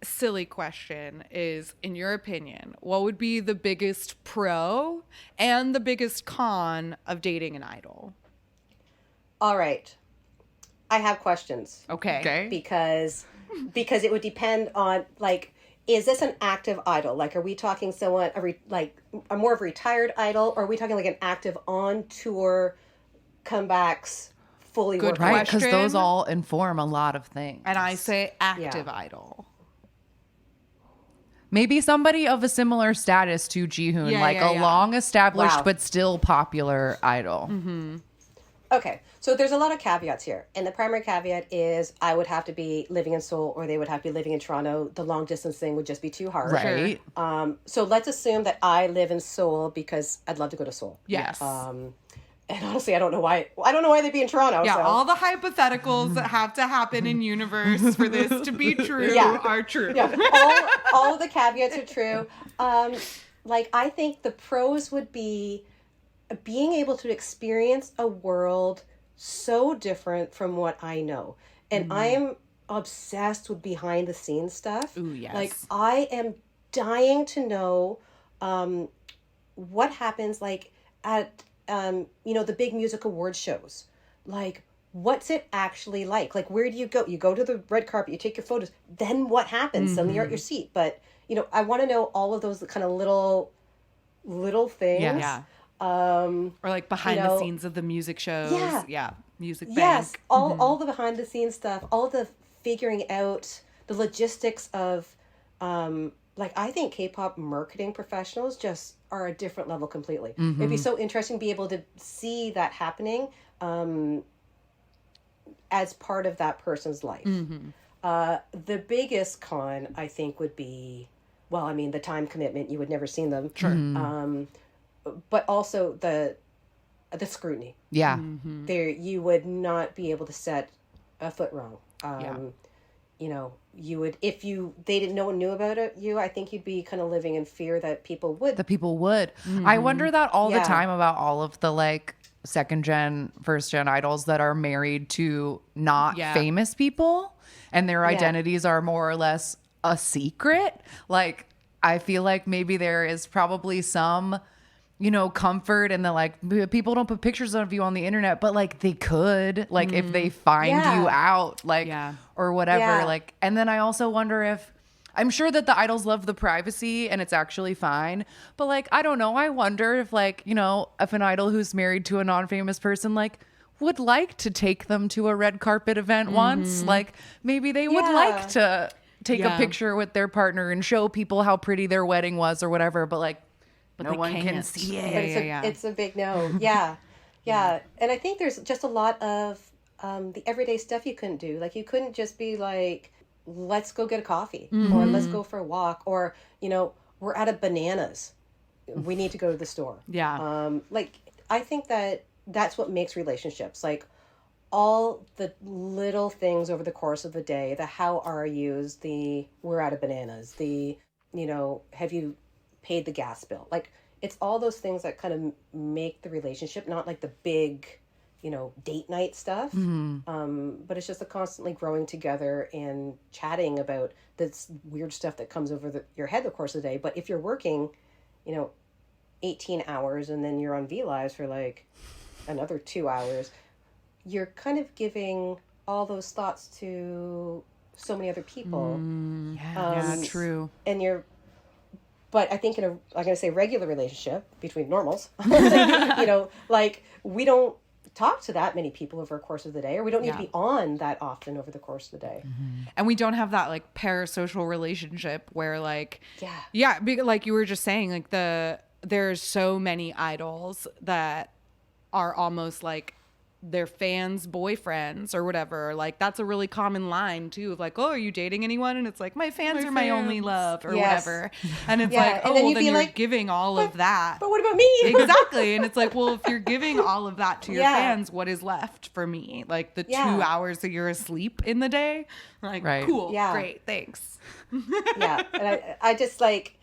silly question is, in your opinion, what would be the biggest pro and the biggest con of dating an idol? All right. I have questions. Okay. Because it would depend on, like, is this an active idol? Like, are we talking someone a more of a retired idol, or are we talking like an active on tour comebacks, fully Good working? Right, because question. those all inform a lot of things. And I say active idol. Maybe somebody of a similar status to Jihoon, Yeah, like yeah, a yeah. long established Wow. but still popular idol. Okay, so there's a lot of caveats here. And the primary caveat is I would have to be living in Seoul, or they would have to be living in Toronto. The long distance thing would just be too hard. Right. So let's assume that I live in Seoul because I'd love to go to Seoul. Yes. And honestly, I don't know why. I don't know why they'd be in Toronto. Yeah, so. all the hypotheticals that have to happen in universe for this to be true Yeah. are true. Yeah, all of the caveats are true. Like, I think the pros would be being able to experience a world so different from what I know. And I am obsessed with behind the scenes stuff. Ooh, yes. Like, I am dying to know what happens, like, at the big music award shows. Like, what's it actually like? Like, where do you go? You go to the red carpet, you take your photos, then what happens? Suddenly you're at your seat. But, I want to know all of those kind of little things. Yeah. Or like behind the scenes of the music shows. Yeah. Music bank. Yes, all the behind the scenes stuff, all the figuring out the logistics of, I think K-pop marketing professionals just are a different level completely. It'd be so interesting to be able to see that happening as part of that person's life. The biggest con, I think, would be, the time commitment. You would never see them. Sure. But also the scrutiny. Yeah. There, you would not be able to set a foot wrong. You would, if no one knew about it, I think you'd be kind of living in fear that people would. I wonder that all the Yeah. time about all of the like second gen, first gen idols that are married to not famous people and their identities are more or less a secret. Like, I feel like maybe there is probably some, comfort in the like people don't put pictures of you on the internet, but like they could, like if they find you out, like or whatever. Yeah. Like, and then I also wonder if I'm sure that the idols love the privacy and it's actually fine, but like I don't know. I wonder if like, if an idol who's married to a non-famous person like would like to take them to a red carpet event once, like maybe they would like to take a picture with their partner and show people how pretty their wedding was or whatever, but like no they one can can't. see But it. it's a big no. Yeah. And I think there's just a lot of the everyday stuff you couldn't do. Like, you couldn't just be like, let's go get a coffee or let's go for a walk, or, we're out of bananas. We need to go to the store. Yeah. I think that's what makes relationships. Like, all the little things over the course of the day, the how are yous, the we're out of bananas, the, have you paid the gas bill? Like, it's all those things that kind of make the relationship, not like the big, date night stuff. But it's just the constantly growing together and chatting about this weird stuff that comes over your head the course of the day. But if you're working, 18 hours and then you're on V Lives for like another 2 hours, you're kind of giving all those thoughts to so many other people. True. And but I think I'm going to say regular relationship between normals, we don't talk to that many people over the course of the day, or we don't need to be on that often over the course of the day. And we don't have that like parasocial relationship where like, like you were just saying, like there's so many idols that are almost like their fans' boyfriends or whatever. Like, that's a really common line too, of like, oh, are you dating anyone? And it's like, my fans are my only love or whatever. And it's like, oh, well, then you're like, giving all of that. But what about me? Exactly. And it's like, well, if you're giving all of that to your fans, what is left for me? Like the 2 hours that you're asleep in the day? Like, cool. Yeah. Great. Thanks. And I just like,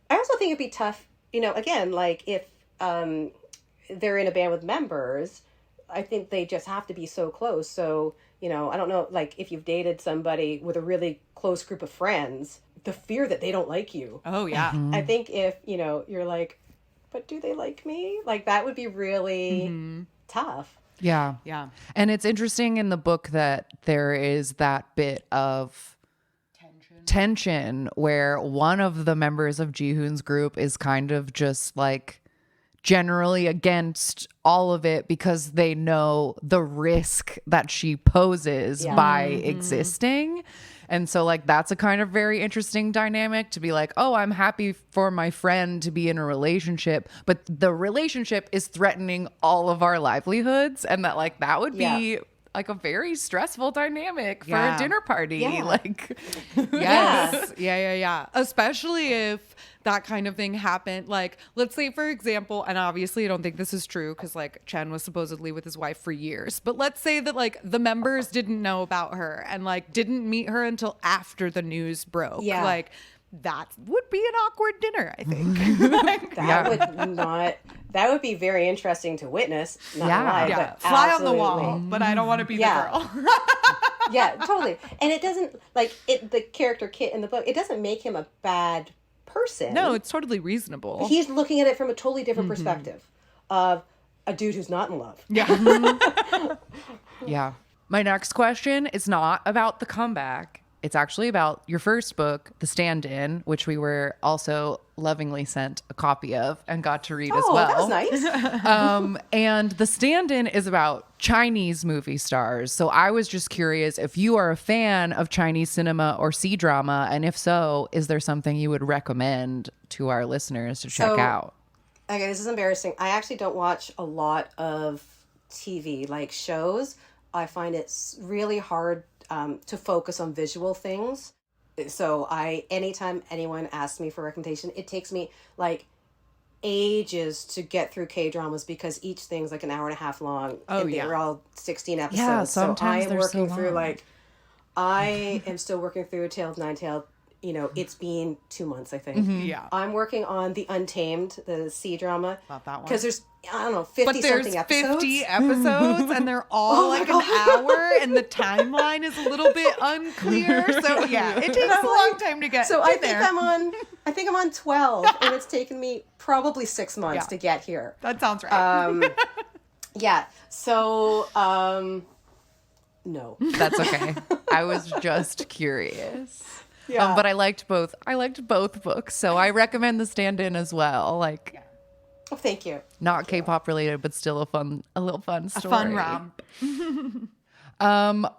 I also think it'd be tough, again, like if they're in a band with members, I think they just have to be so close. So, I don't know, like if you've dated somebody with a really close group of friends, the fear that they don't like you. Oh, yeah. I think if, you're like, but do they like me? Like that would be really tough. Yeah. Yeah. And it's interesting in the book that there is that bit of tension where one of the members of Ji-hoon's group is kind of just like generally against all of it because they know the risk that she poses by existing. And so like that's a kind of very interesting dynamic to be like, oh, I'm happy for my friend to be in a relationship, but the relationship is threatening all of our livelihoods. And that like that would be like a very stressful dynamic for a dinner party. Yeah. Like Yes. Yeah. Especially if that kind of thing happened. Like, let's say, for example, and obviously I don't think this is true because like Chen was supposedly with his wife for years, but let's say that like the members didn't know about her and like didn't meet her until after the news broke. Yeah. Like that would be an awkward dinner, I think. That would be very interesting to witness. Not Yeah. lie, Yeah. but Fly on the absolutely. wall, but I don't want to be the girl. Yeah, totally. And it doesn't the character Kit in the book, it doesn't make him a bad person. No, it's totally reasonable. He's looking at it from a totally different perspective of a dude who's not in love. Yeah. Yeah. My next question is not about the comeback. It's actually about your first book, The Stand-In, which we were also lovingly sent a copy of and got to read as well. Oh, that was nice. And The Stand-In is about Chinese movie stars. So I was just curious if you are a fan of Chinese cinema or C-drama, and if so, is there something you would recommend to our listeners to check out? Okay, this is embarrassing. I actually don't watch a lot of TV, like shows. I find it's really hard to focus on visual things. So anytime anyone asks me for recommendation, it takes me like ages to get through K-dramas because each thing's like an hour and a half long. Oh, and yeah. they're all 16 episodes. Yeah, so sometimes I am they're working so through long. I am still working through Tale of Nine-Tailed. It's been 2 months, I think. Yeah. I'm working on The Untamed, the C-drama. Not that one. Because there's, I don't know, 50 But there's something episodes. 50 episodes and they're all like an hour and the timeline is a little bit unclear. So yeah, it takes a long time to get So I think there. I think I'm on 12 and it's taken me probably 6 months to get here. That sounds right. Yeah. So no. That's okay. I was just curious. Yeah. But I liked both. I liked both books, so I recommend The Stand-In as well. Like, Oh, thank you. not K-pop related, but still a little fun story. Fun romp.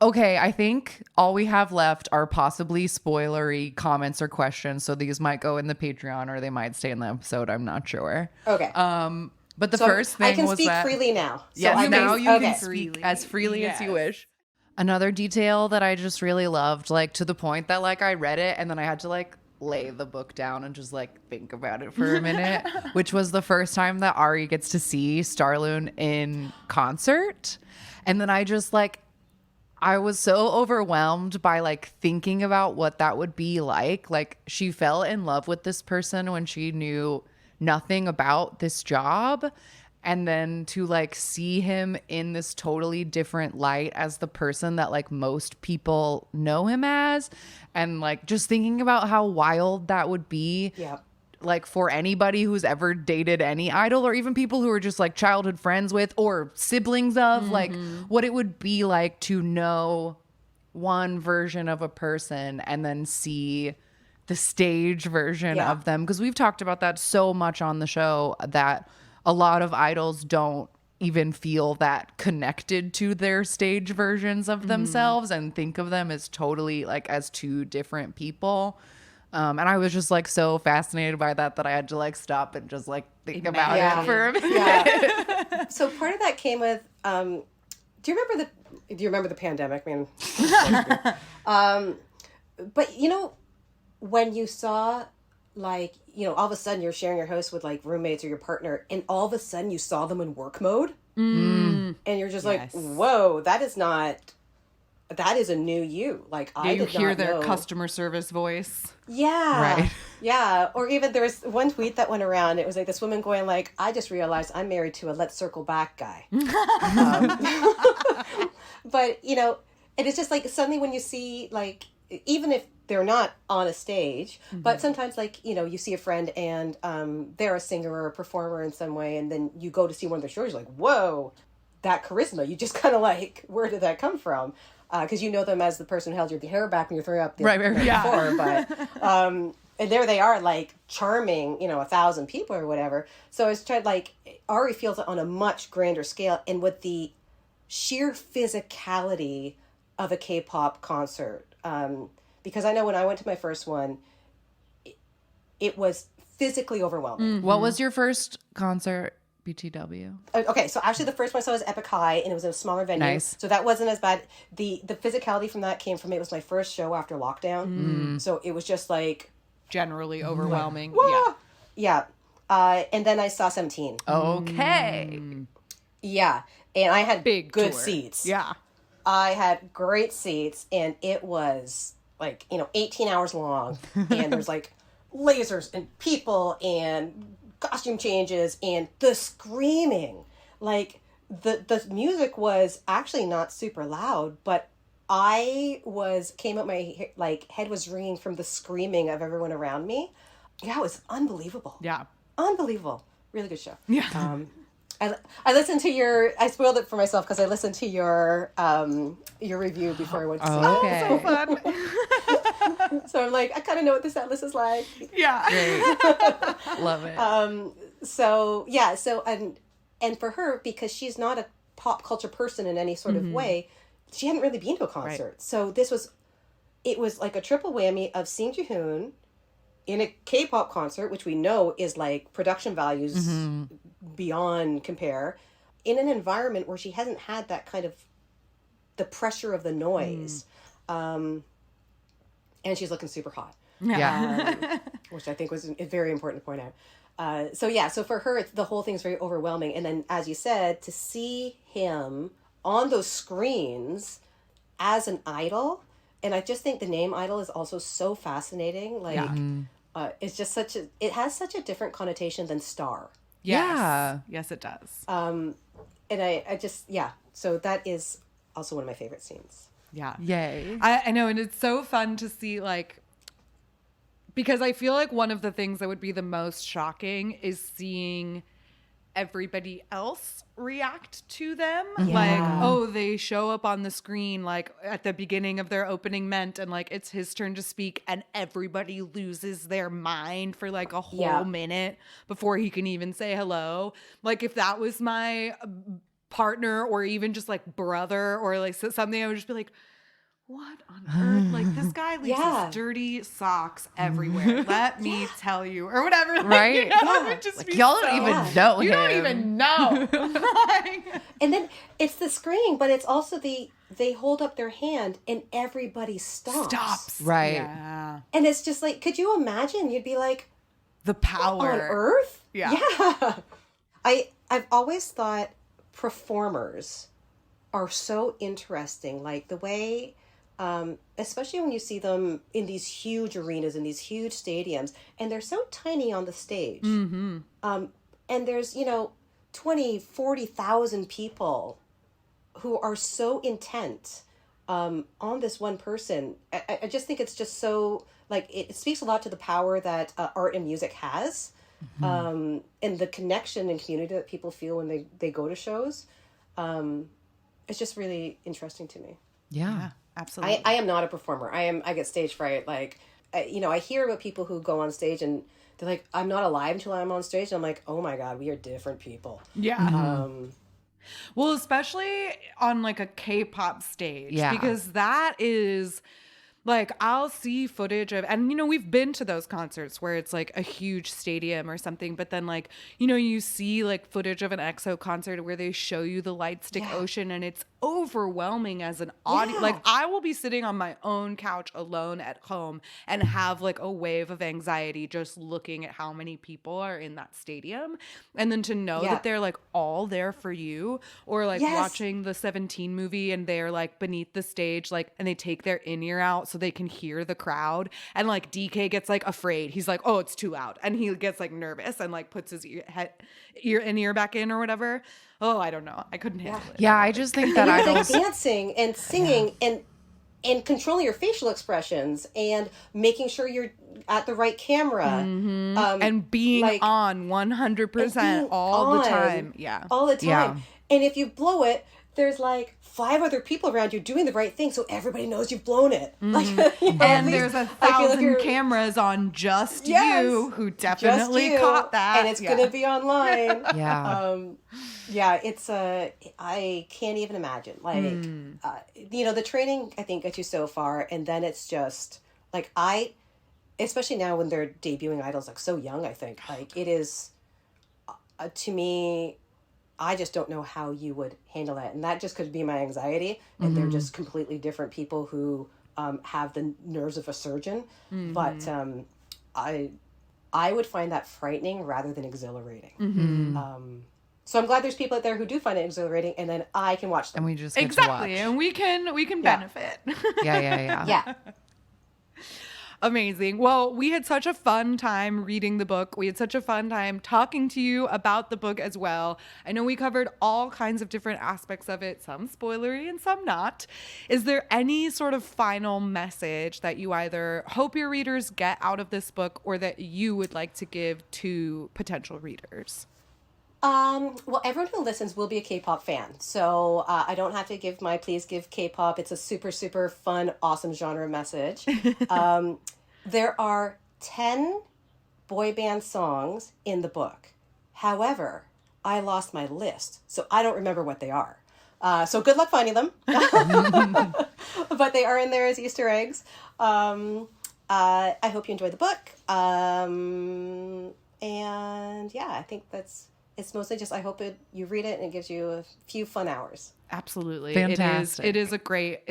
Okay, I think all we have left are possibly spoilery comments or questions. So these might go in the Patreon or they might stay in the episode. I'm not sure. Okay. But the So first thing I can was speak that freely now. yes, I now you can okay. speak as freely as you Yes. wish. Another detail that I just really loved, like to the point that like I read it and then I had to like lay the book down and just like think about it for a minute, which was the first time that Ari gets to see Starloon in concert. And then I just like, I was so overwhelmed by like thinking about what that would be like. Like she fell in love with this person when she knew nothing about this job. And then to like see him in this totally different light as the person that like most people know him as. And like just thinking about how wild that would be. Yeah. Like for anybody who's ever dated any idol or even people who are just like childhood friends with or siblings of like what it would be like to know one version of a person and then see the stage version Yeah. of them. Because we've talked about that so much on the show that a lot of idols don't even feel that connected to their stage versions of themselves and think of them as totally like as two different people. And I was just like so fascinated by that I had to like stop and just like think about it for a minute. Yeah. So part of that came with do you remember the pandemic? Man. But when you saw like, all of a sudden you're sharing your house with like roommates or your partner and all of a sudden you saw them in work mode and you're just like, whoa, that is a new you. Like I did hear not their know. customer service voice. Yeah. Right. Yeah. Or even there was one tweet that went around. It was like this woman going like, I just realized I'm married to a let's circle back guy. But, And it's just like suddenly when you see like, even if they're not on a stage, but sometimes like, you know, you see a friend and they're a singer or a performer in some way, and then you go to see one of their shows, you're like, whoa, that charisma. You just kind of like, where did that come from? Because you know them as the person who held your hair back when you threw up the Right, night yeah. before, but and there they are, like charming, you know, 1,000 people or whatever. So it's tried like Ari feels it on a much grander scale, and with the sheer physicality of a K-pop concert. Because I know when I went to my first one, it was physically overwhelming. What was your first concert, BTW? Okay, so actually the first one I saw was Epic High, and it was in a smaller venue. Nice. So that wasn't as bad. The physicality from that came from, it was my first show after lockdown. So it was just like... Generally overwhelming. Whoa! Yeah. And then I saw 17. Okay. Yeah. And I had Big good tour. seats. Yeah. I had great seats, and it was like, you know, 18 hours long, and there's like lasers and people and costume changes and the screaming. Like the music was actually not super loud, but came up my like head was ringing from the screaming of everyone around me. Yeah, it was unbelievable. Yeah. Unbelievable. Really good show. Yeah. I listened to I spoiled it for myself because I listened to your review before I went to see it. Okay. So fun. So I'm like, I kind of know what the set list is like. Yeah. Great. Love it. So yeah, and for her, because she's not a pop culture person in any sort of way, she hadn't really been to a concert. Right. So it was like a triple whammy of seeing Jihoon in a K-pop concert, which we know is like production values beyond compare, in an environment where she hasn't had that kind of the pressure of the noise. And she's looking super hot. Yeah. Which I think was very important to point out. So for her, the whole thing's very overwhelming. And then, as you said, to see him on those screens as an idol, and I just think the name idol is also so fascinating. Like, it's just it has such a different connotation than star. Yes. Yeah. Yes, it does. And I just, so that is also one of my favorite scenes. Yeah. Yay. I know, and it's so fun to see, like, because I feel like one of the things that would be the most shocking is seeing everybody else react to them. Like, oh, they show up on the screen like at the beginning of their opening ment, and like it's his turn to speak, and everybody loses their mind for like a whole minute before he can even say hello. Like, if that was my partner or even just like brother or like something, I would just be like, what on earth? Like, this guy leaves his dirty socks everywhere. Let me tell you, or whatever. Like, Right? You know, it would just Like, be y'all so- don't even know him. You don't even know. Like, And then it's the screen, but it's also they hold up their hand and everybody stops. Right. Yeah. And it's just like, could you imagine? You'd be like, The power. on Earth? Yeah. Yeah. I've always thought performers are so interesting. Like the way, especially when you see them in these huge arenas, in these huge stadiums, and they're so tiny on the stage. Mm-hmm. And there's, 20, 40,000 people who are so intent on this one person. I just think it's just so, like, it speaks a lot to the power that art and music has, and the connection and community that people feel when they go to shows. It's just really interesting to me. Yeah. Absolutely. I am not a performer. I get stage fright. Like, I hear about people who go on stage and they're like, I'm not alive until I'm on stage. And I'm like, oh my God, we are different people. Yeah. Well, especially on like a K-pop stage. Yeah. Because that is like, I'll see footage of, and we've been to those concerts where it's like a huge stadium or something, but then like, you see like footage of an EXO concert where they show you the light stick ocean, and it's overwhelming as an audience. Yeah. Like, I will be sitting on my own couch alone at home and have like a wave of anxiety just looking at how many people are in that stadium. And then to know that they're like all there for you, or like watching the 17 movie and they're like beneath the stage, like, and they take their in-ear out so they can hear the crowd. And like DK gets like afraid. He's like, oh, it's too loud. And he gets like nervous and like puts his ear back in or whatever. Oh, I don't know. I couldn't handle it. Yeah, I just think that And like dancing and singing and controlling your facial expressions and making sure you're at the right camera. And being like, on 100% all the time. Yeah. All the time. Yeah. And if you blow it, there's like 5 other people around you doing the right thing, so everybody knows you've blown it. Like, And there's 1,000 cameras on just you, who definitely caught that. And it's going to be online. Yeah. Yeah, it's I can't even imagine. Like, the training, I think, gets you so far. And then it's just like, especially now when they're debuting idols, like so young, I think, like it is, to me, I just don't know how you would handle that. And that just could be my anxiety. And they're just completely different people who have the nerves of a surgeon. But I would find that frightening rather than exhilarating. So I'm glad there's people out there who do find it exhilarating, and then I can watch them. And we just get Exactly. to watch. And we can benefit. Yeah. Yeah. Amazing. Well, we had such a fun time reading the book. We had such a fun time talking to you about the book as well. I know we covered all kinds of different aspects of it, some spoilery and some not. Is there any sort of final message that you either hope your readers get out of this book or that you would like to give to potential readers? Well, everyone who listens will be a K-pop fan. So I don't have to give my please give K-pop. It's a super, super fun, awesome genre message. There are 10 boy band songs in the book. However, I lost my list, so I don't remember what they are. So good luck finding them. But they are in there as Easter eggs. I hope you enjoyed the book. And yeah, I think it's mostly just, I hope you read it and it gives you a few fun hours. Absolutely. Fantastic. It is a great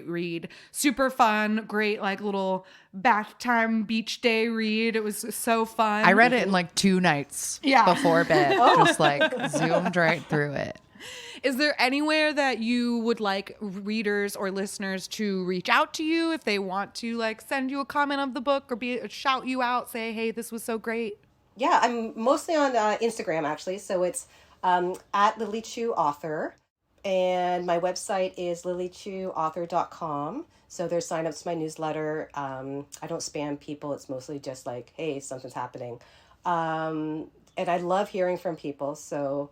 read. Super fun, great like little bath time beach day read. It was so fun. I read it in like 2 nights before bed. Just like zoomed right through it. Is there anywhere that you would like readers or listeners to reach out to you if they want to like send you a comment of the book or shout you out, say, hey, this was so great? Yeah, I'm mostly on Instagram, actually. So it's at Lily Chu Author. And my website is lilychuauthor.com. So there's sign-ups to my newsletter. I don't spam people. It's mostly just like, hey, something's happening. And I love hearing from people. So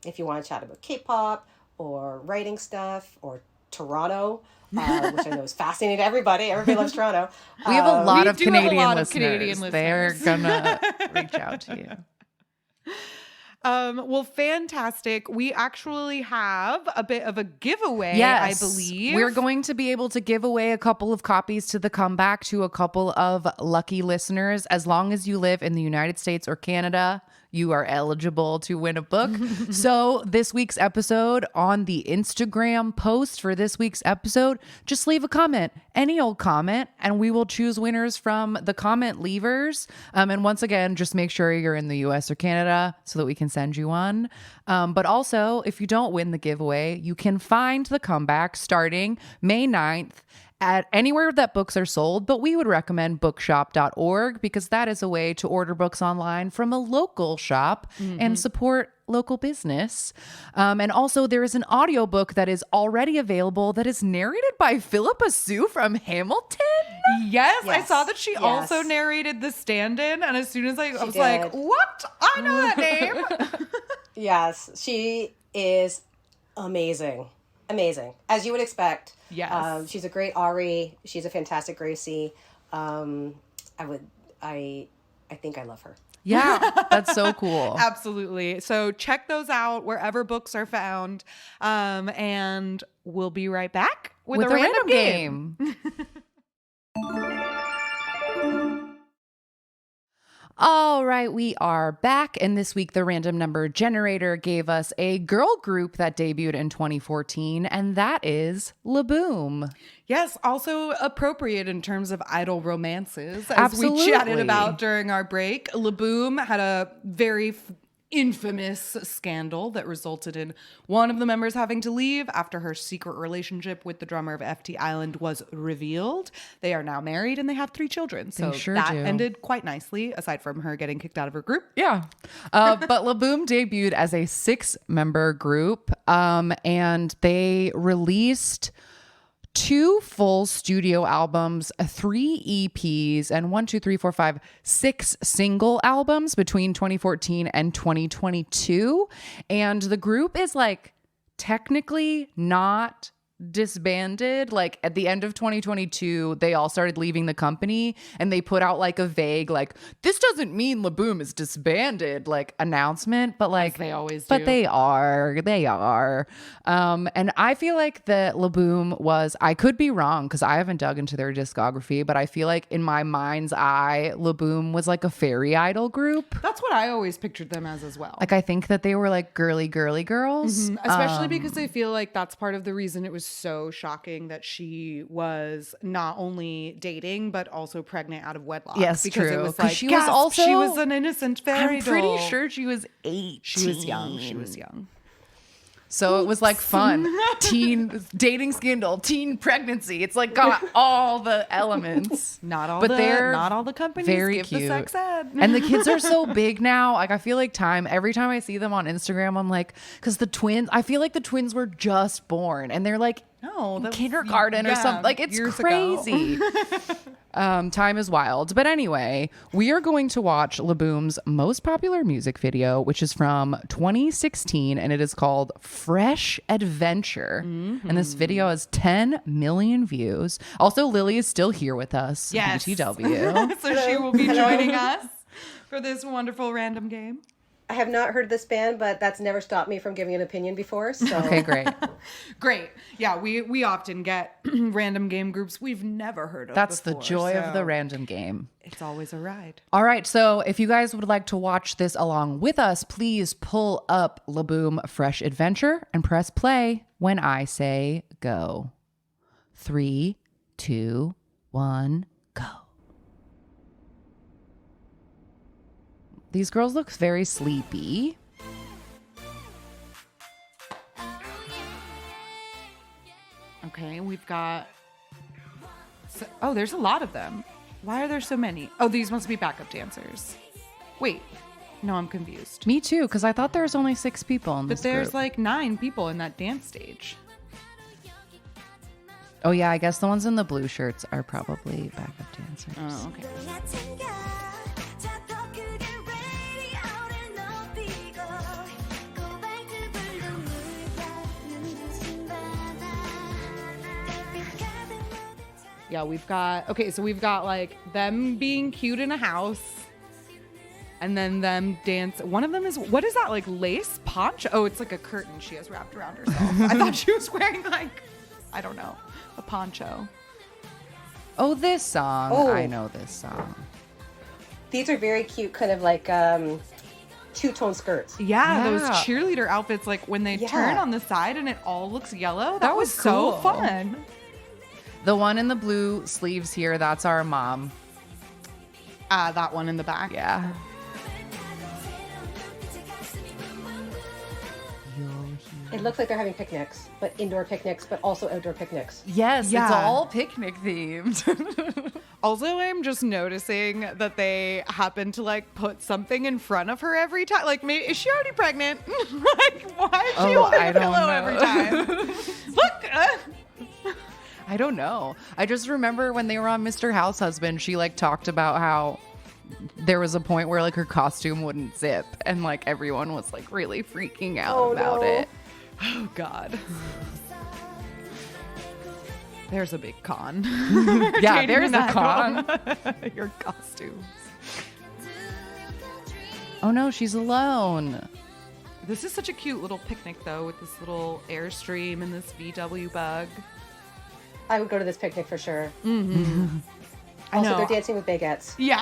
if you want to chat about K-pop or writing stuff or Toronto, which I know is fascinating to everybody. Everybody loves Toronto. We have a lot of do have a Canadian lot of listeners. Canadian They're listeners. gonna reach out to you. Well, fantastic. We actually have a bit of a giveaway, Yes, I believe. we're going to be able to give away a couple of copies to the comeback to a couple of lucky listeners. As long as you live in the United States or Canada, you are eligible to win a book. So this week's episode, on the Instagram post for this week's episode, just leave a comment, any old comment, and we will choose winners from the comment leavers. And once again, just make sure you're in the US or Canada so that we can send you one. But also, if you don't win the giveaway, you can find the comeback starting May 9th at anywhere that books are sold, but we would recommend bookshop.org because that is a way to order books online from a local shop and support local business. And also there is an audiobook that is already available that is narrated by Philippa Sue from Hamilton. Yes, I Yes. saw that she Yes. also narrated The Stand-In, and as soon as I was did. like, what? I know that name. Yes, she is amazing. Amazing. As you would expect. Yes. She's a great Ari. She's a fantastic Gracie. I think I love her. Yeah, that's so cool. Absolutely. So check those out wherever books are found. And we'll be right back with a random game. All right, we are back. And this week, the random number generator gave us a girl group that debuted in 2014, and that is Laboom. Yes, also appropriate in terms of idol romances, as Absolutely. we chatted about during our break. Laboom had a very infamous scandal that resulted in one of the members having to leave after her secret relationship with the drummer of FT Island was revealed. They are now married and they have 3 children. So that ended quite nicely, aside from her getting kicked out of her group. Yeah. But Laboom debuted as a 6-member group, and they released 2 full studio albums, 3 EPs, and 6 single albums between 2014 and 2022. And the group is like technically not disbanded. Like at the end of 2022, they all started leaving the company, and they put out like a vague, like, this doesn't mean Laboom is disbanded, like announcement, but like, as they always do. But they are. And I feel like that Laboom was, I could be wrong because I haven't dug into their discography, but I feel like in my mind's eye, Laboom was like a fairy idol group. That's what I always pictured them as well. Like I think that they were like girly girls. Especially because I feel like that's part of the reason it was so shocking that she was not only dating but also pregnant out of wedlock. Yes, because true. it was like she was an innocent fairy I'm pretty doll. sure she was 18. She was young. So it was like fun. Teen dating scandal, teen pregnancy. It's like got all the elements. Not all the companies very give cute. the sex ed. And the kids are so big now. Like I feel like every time I see them on Instagram, I'm like, because the twins, I feel like the twins were just born and they're like kindergarten or something. Like it's crazy. Time is wild. But anyway, we are going to watch Laboom's most popular music video, which is from 2016, and it is called Fresh Adventure. And this video has 10 million views. Also, Lily is still here with us. Yes. BTW. So she will be joining us for this wonderful random game. I have not heard this band, but that's never stopped me from giving an opinion before. So Okay, great. Great. Yeah, we often get random game groups we've never heard of That's before, the joy of so the random game. It's always a ride. All right, so if you guys would like to watch this along with us, please pull up Laboom Fresh Adventure and press play when I say go. 3, 2, 1, go. These girls look very sleepy. Okay, we've got... there's a lot of them. Why are there so many? Oh, these must be backup dancers. Wait. No, I'm confused. Me too, because I thought there was only 6 people in this But there's group. like 9 people in that dance stage. Oh yeah, I guess the ones in the blue shirts are probably backup dancers. Oh, okay. Yeah, we've got like them being cute in a house and then them dance. One of them is, what is that, like lace poncho? Oh, it's like a curtain she has wrapped around herself. I thought she was wearing like, I don't know, a poncho. Oh, this song. Oh. I know this song. these are very cute, kind of like two-tone skirts. Yeah, Yeah. those cheerleader outfits, like when they Yeah. turn on the side and it all looks yellow. That was so cool. fun. The one in the blue sleeves here, that's our mom. That one in the back. Yeah. It looks like they're having picnics, but indoor picnics, but also outdoor picnics. Yes, Yeah. it's all picnic themed. Also, I'm just noticing that they happen to like put something in front of her every time. Like, maybe is she already pregnant? Like, why is she holding I a don't pillow know. every time? Look. I don't know. I just remember when they were on Mr. House Husband, she like talked about how there was a point where like her costume wouldn't zip and like everyone was like really freaking out about no. it. Oh God. There's a big con. Yeah, Dating there's in a that con. home. Your costumes. Oh no, she's alone. This is such a cute little picnic though, with this little Airstream and this VW bug. I would go to this picnic for sure. I Also, know. they're dancing with baguettes. Yeah.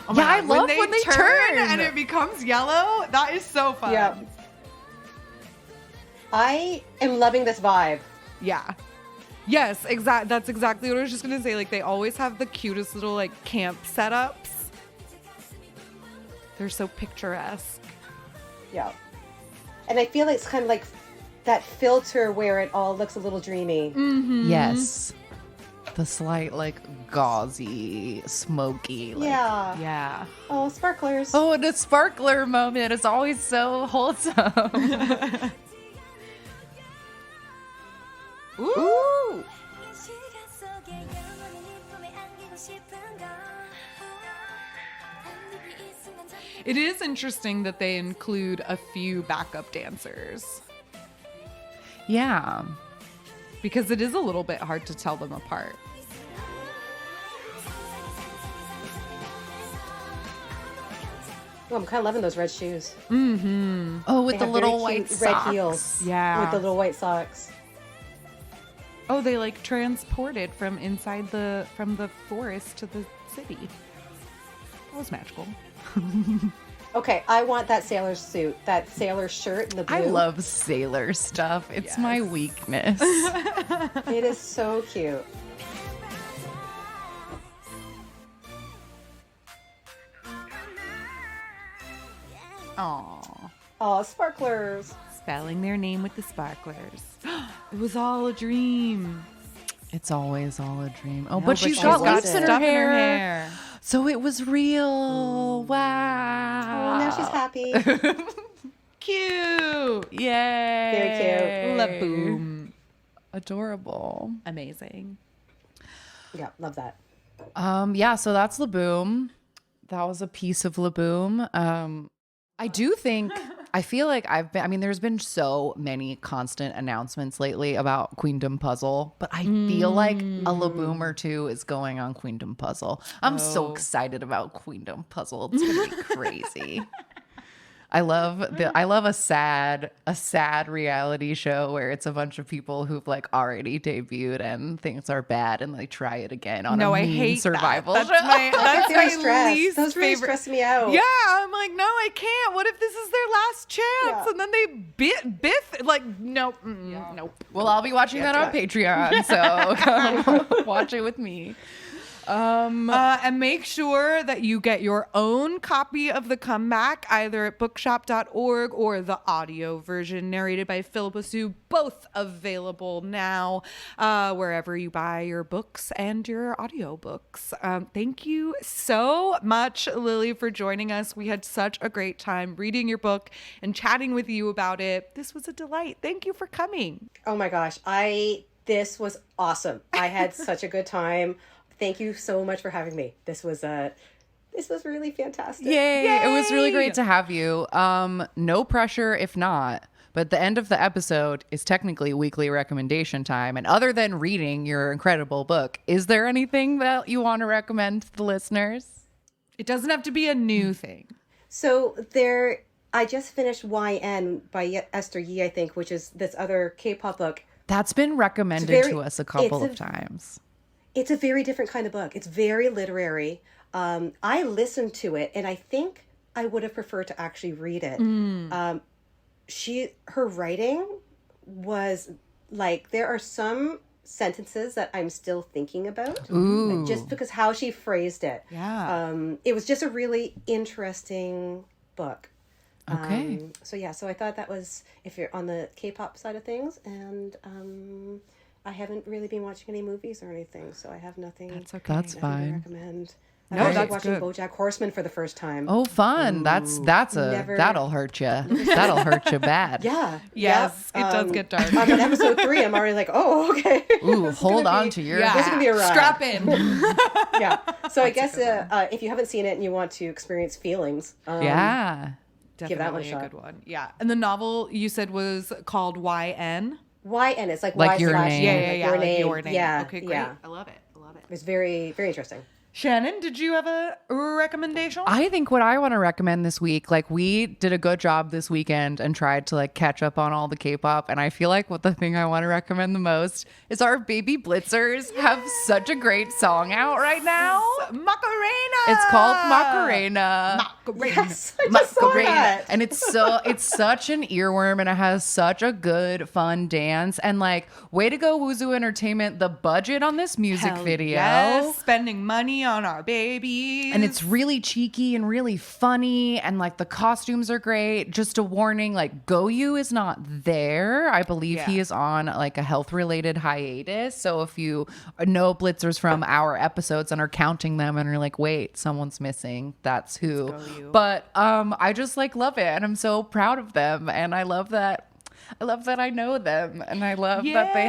Oh Yeah, my I God, love when they turn. and it becomes yellow. That is so fun. Yeah. I am loving this vibe. Yeah. Yes, exact. That's exactly what I was just gonna say. Like, they always have the cutest little like camp setups. They're so picturesque. Yeah. And I feel like it's kind of like that filter where it all looks a little dreamy. Yes. The slight, like, gauzy, smoky. Like, Yeah. Yeah. Oh, sparklers. Oh, the sparkler moment is always so wholesome. Ooh. It is interesting that they include a few backup dancers Yeah. because it is a little bit hard to tell them apart. Oh, I'm kind of loving those red shoes. Oh, with They the have little very white cute socks. red heels. Yeah. With the little white socks. Oh, they like transported from inside from the forest to the city. That was magical. Okay, I want that sailor suit, that sailor shirt in the blue. I love sailor stuff. It's my Yes. weakness. It is so cute. Aww. Oh, sparklers. Spelling their name with the sparklers. It was all a dream. It's always all a dream. Oh, No, but she's but got she's got loops in her stuff in her hair. hair. So it was real. Oh, Wow. now she's happy. Cute. Yay. Very cute. La boom. Adorable. Amazing. Yeah, love that. Yeah, so that's Laboom. That was a piece of Laboom. I do think I feel like there's been so many constant announcements lately about Queendom Puzzle, but I feel like a Laboom or two is going on Queendom Puzzle. I'm so excited about Queendom Puzzle. It's gonna be crazy. I love a sad reality show where it's a bunch of people who've like already debuted and things are bad and they try it again on a I mean hate survival that. show. That's Very my stressed. least Those really favorite. stress me out. Yeah, I'm like, no, I can't. What if this is their last chance? Yeah. And then they biff. Like, nope, nope. Well, I'll be watching that on Patreon, so come watch it with me. And make sure that you get your own copy of The Comeback either at bookshop.org or the audio version narrated by Philippa Sue, both available now wherever you buy your books and your audiobooks. Thank you so much, Lily, for joining us. We had such a great time reading your book and chatting with you about it. This was a delight. Thank you for coming. Oh my gosh, this was awesome. I had such a good time. Thank you so much for having me. This was really fantastic. Yay! It was really great to have you. No pressure if not. But the end of the episode is technically weekly recommendation time. And other than reading your incredible book, is there anything that you want to recommend to the listeners? It doesn't have to be a new thing. So I just finished YN by Esther Yi, I think, which is this other K-pop book. That's been recommended to us a couple of times. It's a very different kind of book. It's very literary. I listened to it, and I think I would have preferred to actually read it. Her writing was like, there are some sentences that I'm still thinking about. Ooh. Just because how she phrased it. Yeah. It was just a really interesting book. Okay. So I thought that was, if you're on the K-pop side of things, and I haven't really been watching any movies or anything, so I have nothing. That's okay. That's nothing fine. to recommend. I'm No, actually that's watching good. BoJack Horseman for the first time. Oh, fun. That'll hurt you. That'll hurt you bad. Yeah. Yes, Yep. it does get dark. I'm on episode 3. I'm already like, oh, okay. Ooh, This is hold gonna on be- to your This is gonna be a ride. Strap in. Yeah. So I guess if you haven't seen it and you want to experience feelings, Yeah. Give that one a Definitely shot. good one. Yeah. And the novel you said was called YN? YN, it's like Like Y your slash name. N, Yeah, like yeah, like your name. Yeah. Okay, great. Yeah. I love it. I love it. It's very, very interesting. Shannon, did you have a recommendation? I think what I want to recommend this week, like we did a good job this weekend and tried to like catch up on all the K-pop. And I feel like what the thing I want to recommend the most is our Baby Blitzers have such a great song out right now. Macarena. It's called Macarena. Yes, I just saw that. And it's such an earworm and it has such a good fun dance and like way to go Wuzu Entertainment. The budget on this music Hell video. Yes, spending money me on our babies. And it's really cheeky and really funny, and like the costumes are great. Just a warning, like Goyu is not there. I believe he is on like a health related hiatus. So if you know Blitzers from our episodes and are counting them and are like, wait, someone's missing, that's who. But I just like love it, and I'm so proud of them, and I love that I know them, and I love that they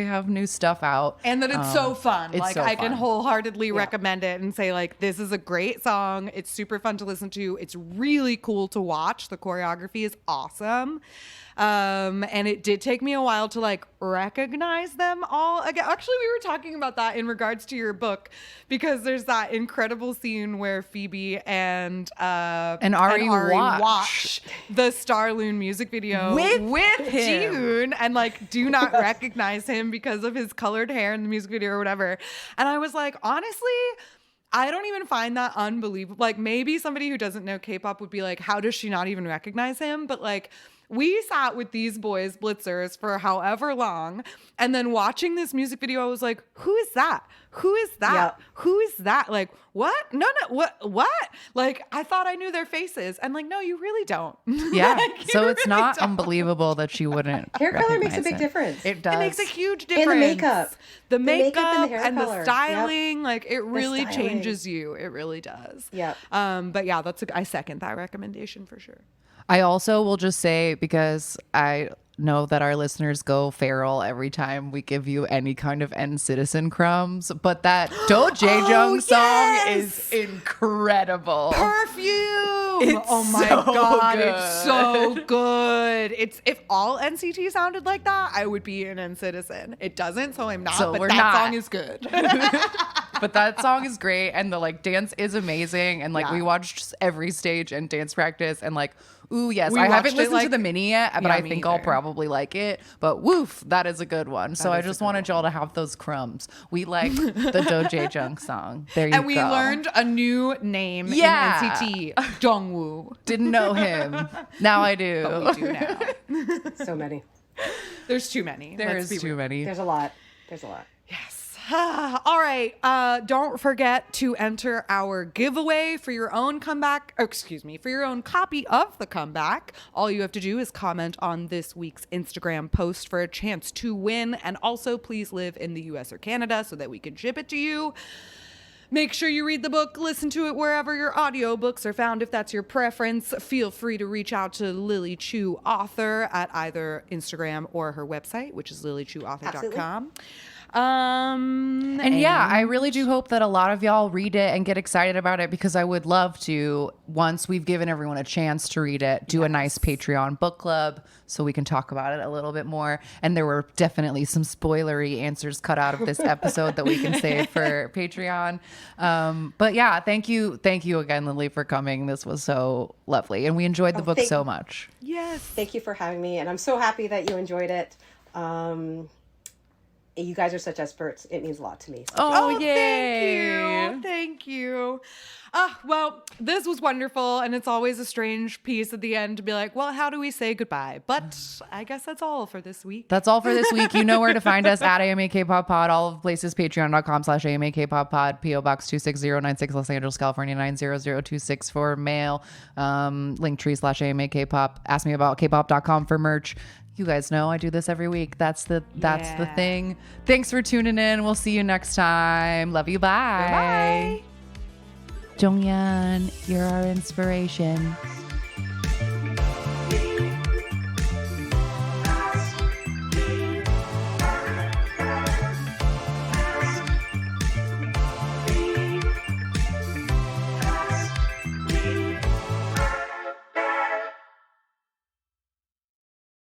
have new stuff out, and that it's so fun. Like I can fun. wholeheartedly recommend it and say like, this is a great song. It's super fun to listen to. It's really cool to watch. The choreography is awesome. And it did take me a while to like recognize them all again. Actually, we were talking about that in regards to your book, because there's that incredible scene where Phoebe and Ari watch the Starloon music video with Ji-hoon and like do not recognize him because of his colored hair in the music video or whatever. And I was like, honestly, I don't even find that unbelievable. Like maybe somebody who doesn't know K-pop would be like, how does she not even recognize him? But like, we sat with these boys, Blitzers, for however long, and then watching this music video, I was like, who is that? Who is that? Yep. Who is that? Like, what? No, what? Like, I thought I knew their faces. And like, no, you really don't. Yeah. Like, So it's really not don't. unbelievable that she wouldn't. Hair color makes a recognize big it. difference. It does. It makes a huge difference. And the makeup. The makeup and the hair and color. the styling, like it really styling. changes you. It really does. Yep. But yeah, I second that recommendation for sure. I also will just say, because I know that our listeners go feral every time we give you any kind of End Citizen crumbs, but that Do Jae-jung song is incredible. Perfume. It's Oh my so god, good. it's so good. It's if all NCT sounded like that, I would be an End Citizen. It doesn't, so I'm not. So but we're that not. song is good. But that song is great, and the like dance is amazing, and like we watched every stage and dance practice, and like, ooh yes, We I watched haven't it, listened to like- the mini yet, but Yeah, I me think I'll either. probably like it. But woof, that is a good one. So I just wanted y'all to have those crumbs. We like the Do Jae-jung song. There you go. And we learned a new name Yeah. in NCT, Dongwoo. Didn't know him. Now I do. But we do now. So many. There's too many. There Let's is be too real. many. There's a lot. There's a lot. Yes. All right. Don't forget to enter our giveaway for your own comeback. For your own copy of The Comeback. All you have to do is comment on this week's Instagram post for a chance to win. And also, please live in the US or Canada so that we can ship it to you. Make sure you read the book, listen to it wherever your audiobooks are found if that's your preference. Feel free to reach out to Lily Chu Author at either Instagram or her website, which is lilychuauthor.com. And yeah, I really do hope that a lot of y'all read it and get excited about it, because I would love to, once we've given everyone a chance to read it, do a nice Patreon book club so we can talk about it a little bit more. And there were definitely some spoilery answers cut out of this episode that we can save for Patreon. But yeah, thank you again, Lily, for coming. This was so lovely, and we enjoyed the book so much. Yes. Thank you for having me, and I'm so happy that you enjoyed it. You guys are such experts. It means a lot to me. So Oh, Thank you. Well, this was wonderful, and it's always a strange piece at the end to be like, well, how do we say goodbye? But I guess that's all for this week. That's all for this week. You know where to find us at AMA K-Pop Pod, all of the places, patreon.com/AMA K-Pop Pod, PO Box 26096, Los Angeles, California 90026 for mail, linktree/AMA K-Pop, ask me about kpop.com for merch. You guys know I do this every week. That's the thing. Thanks for tuning in. We'll see you next time. Love you. Bye. Bye. Jonghyun, you're our inspiration.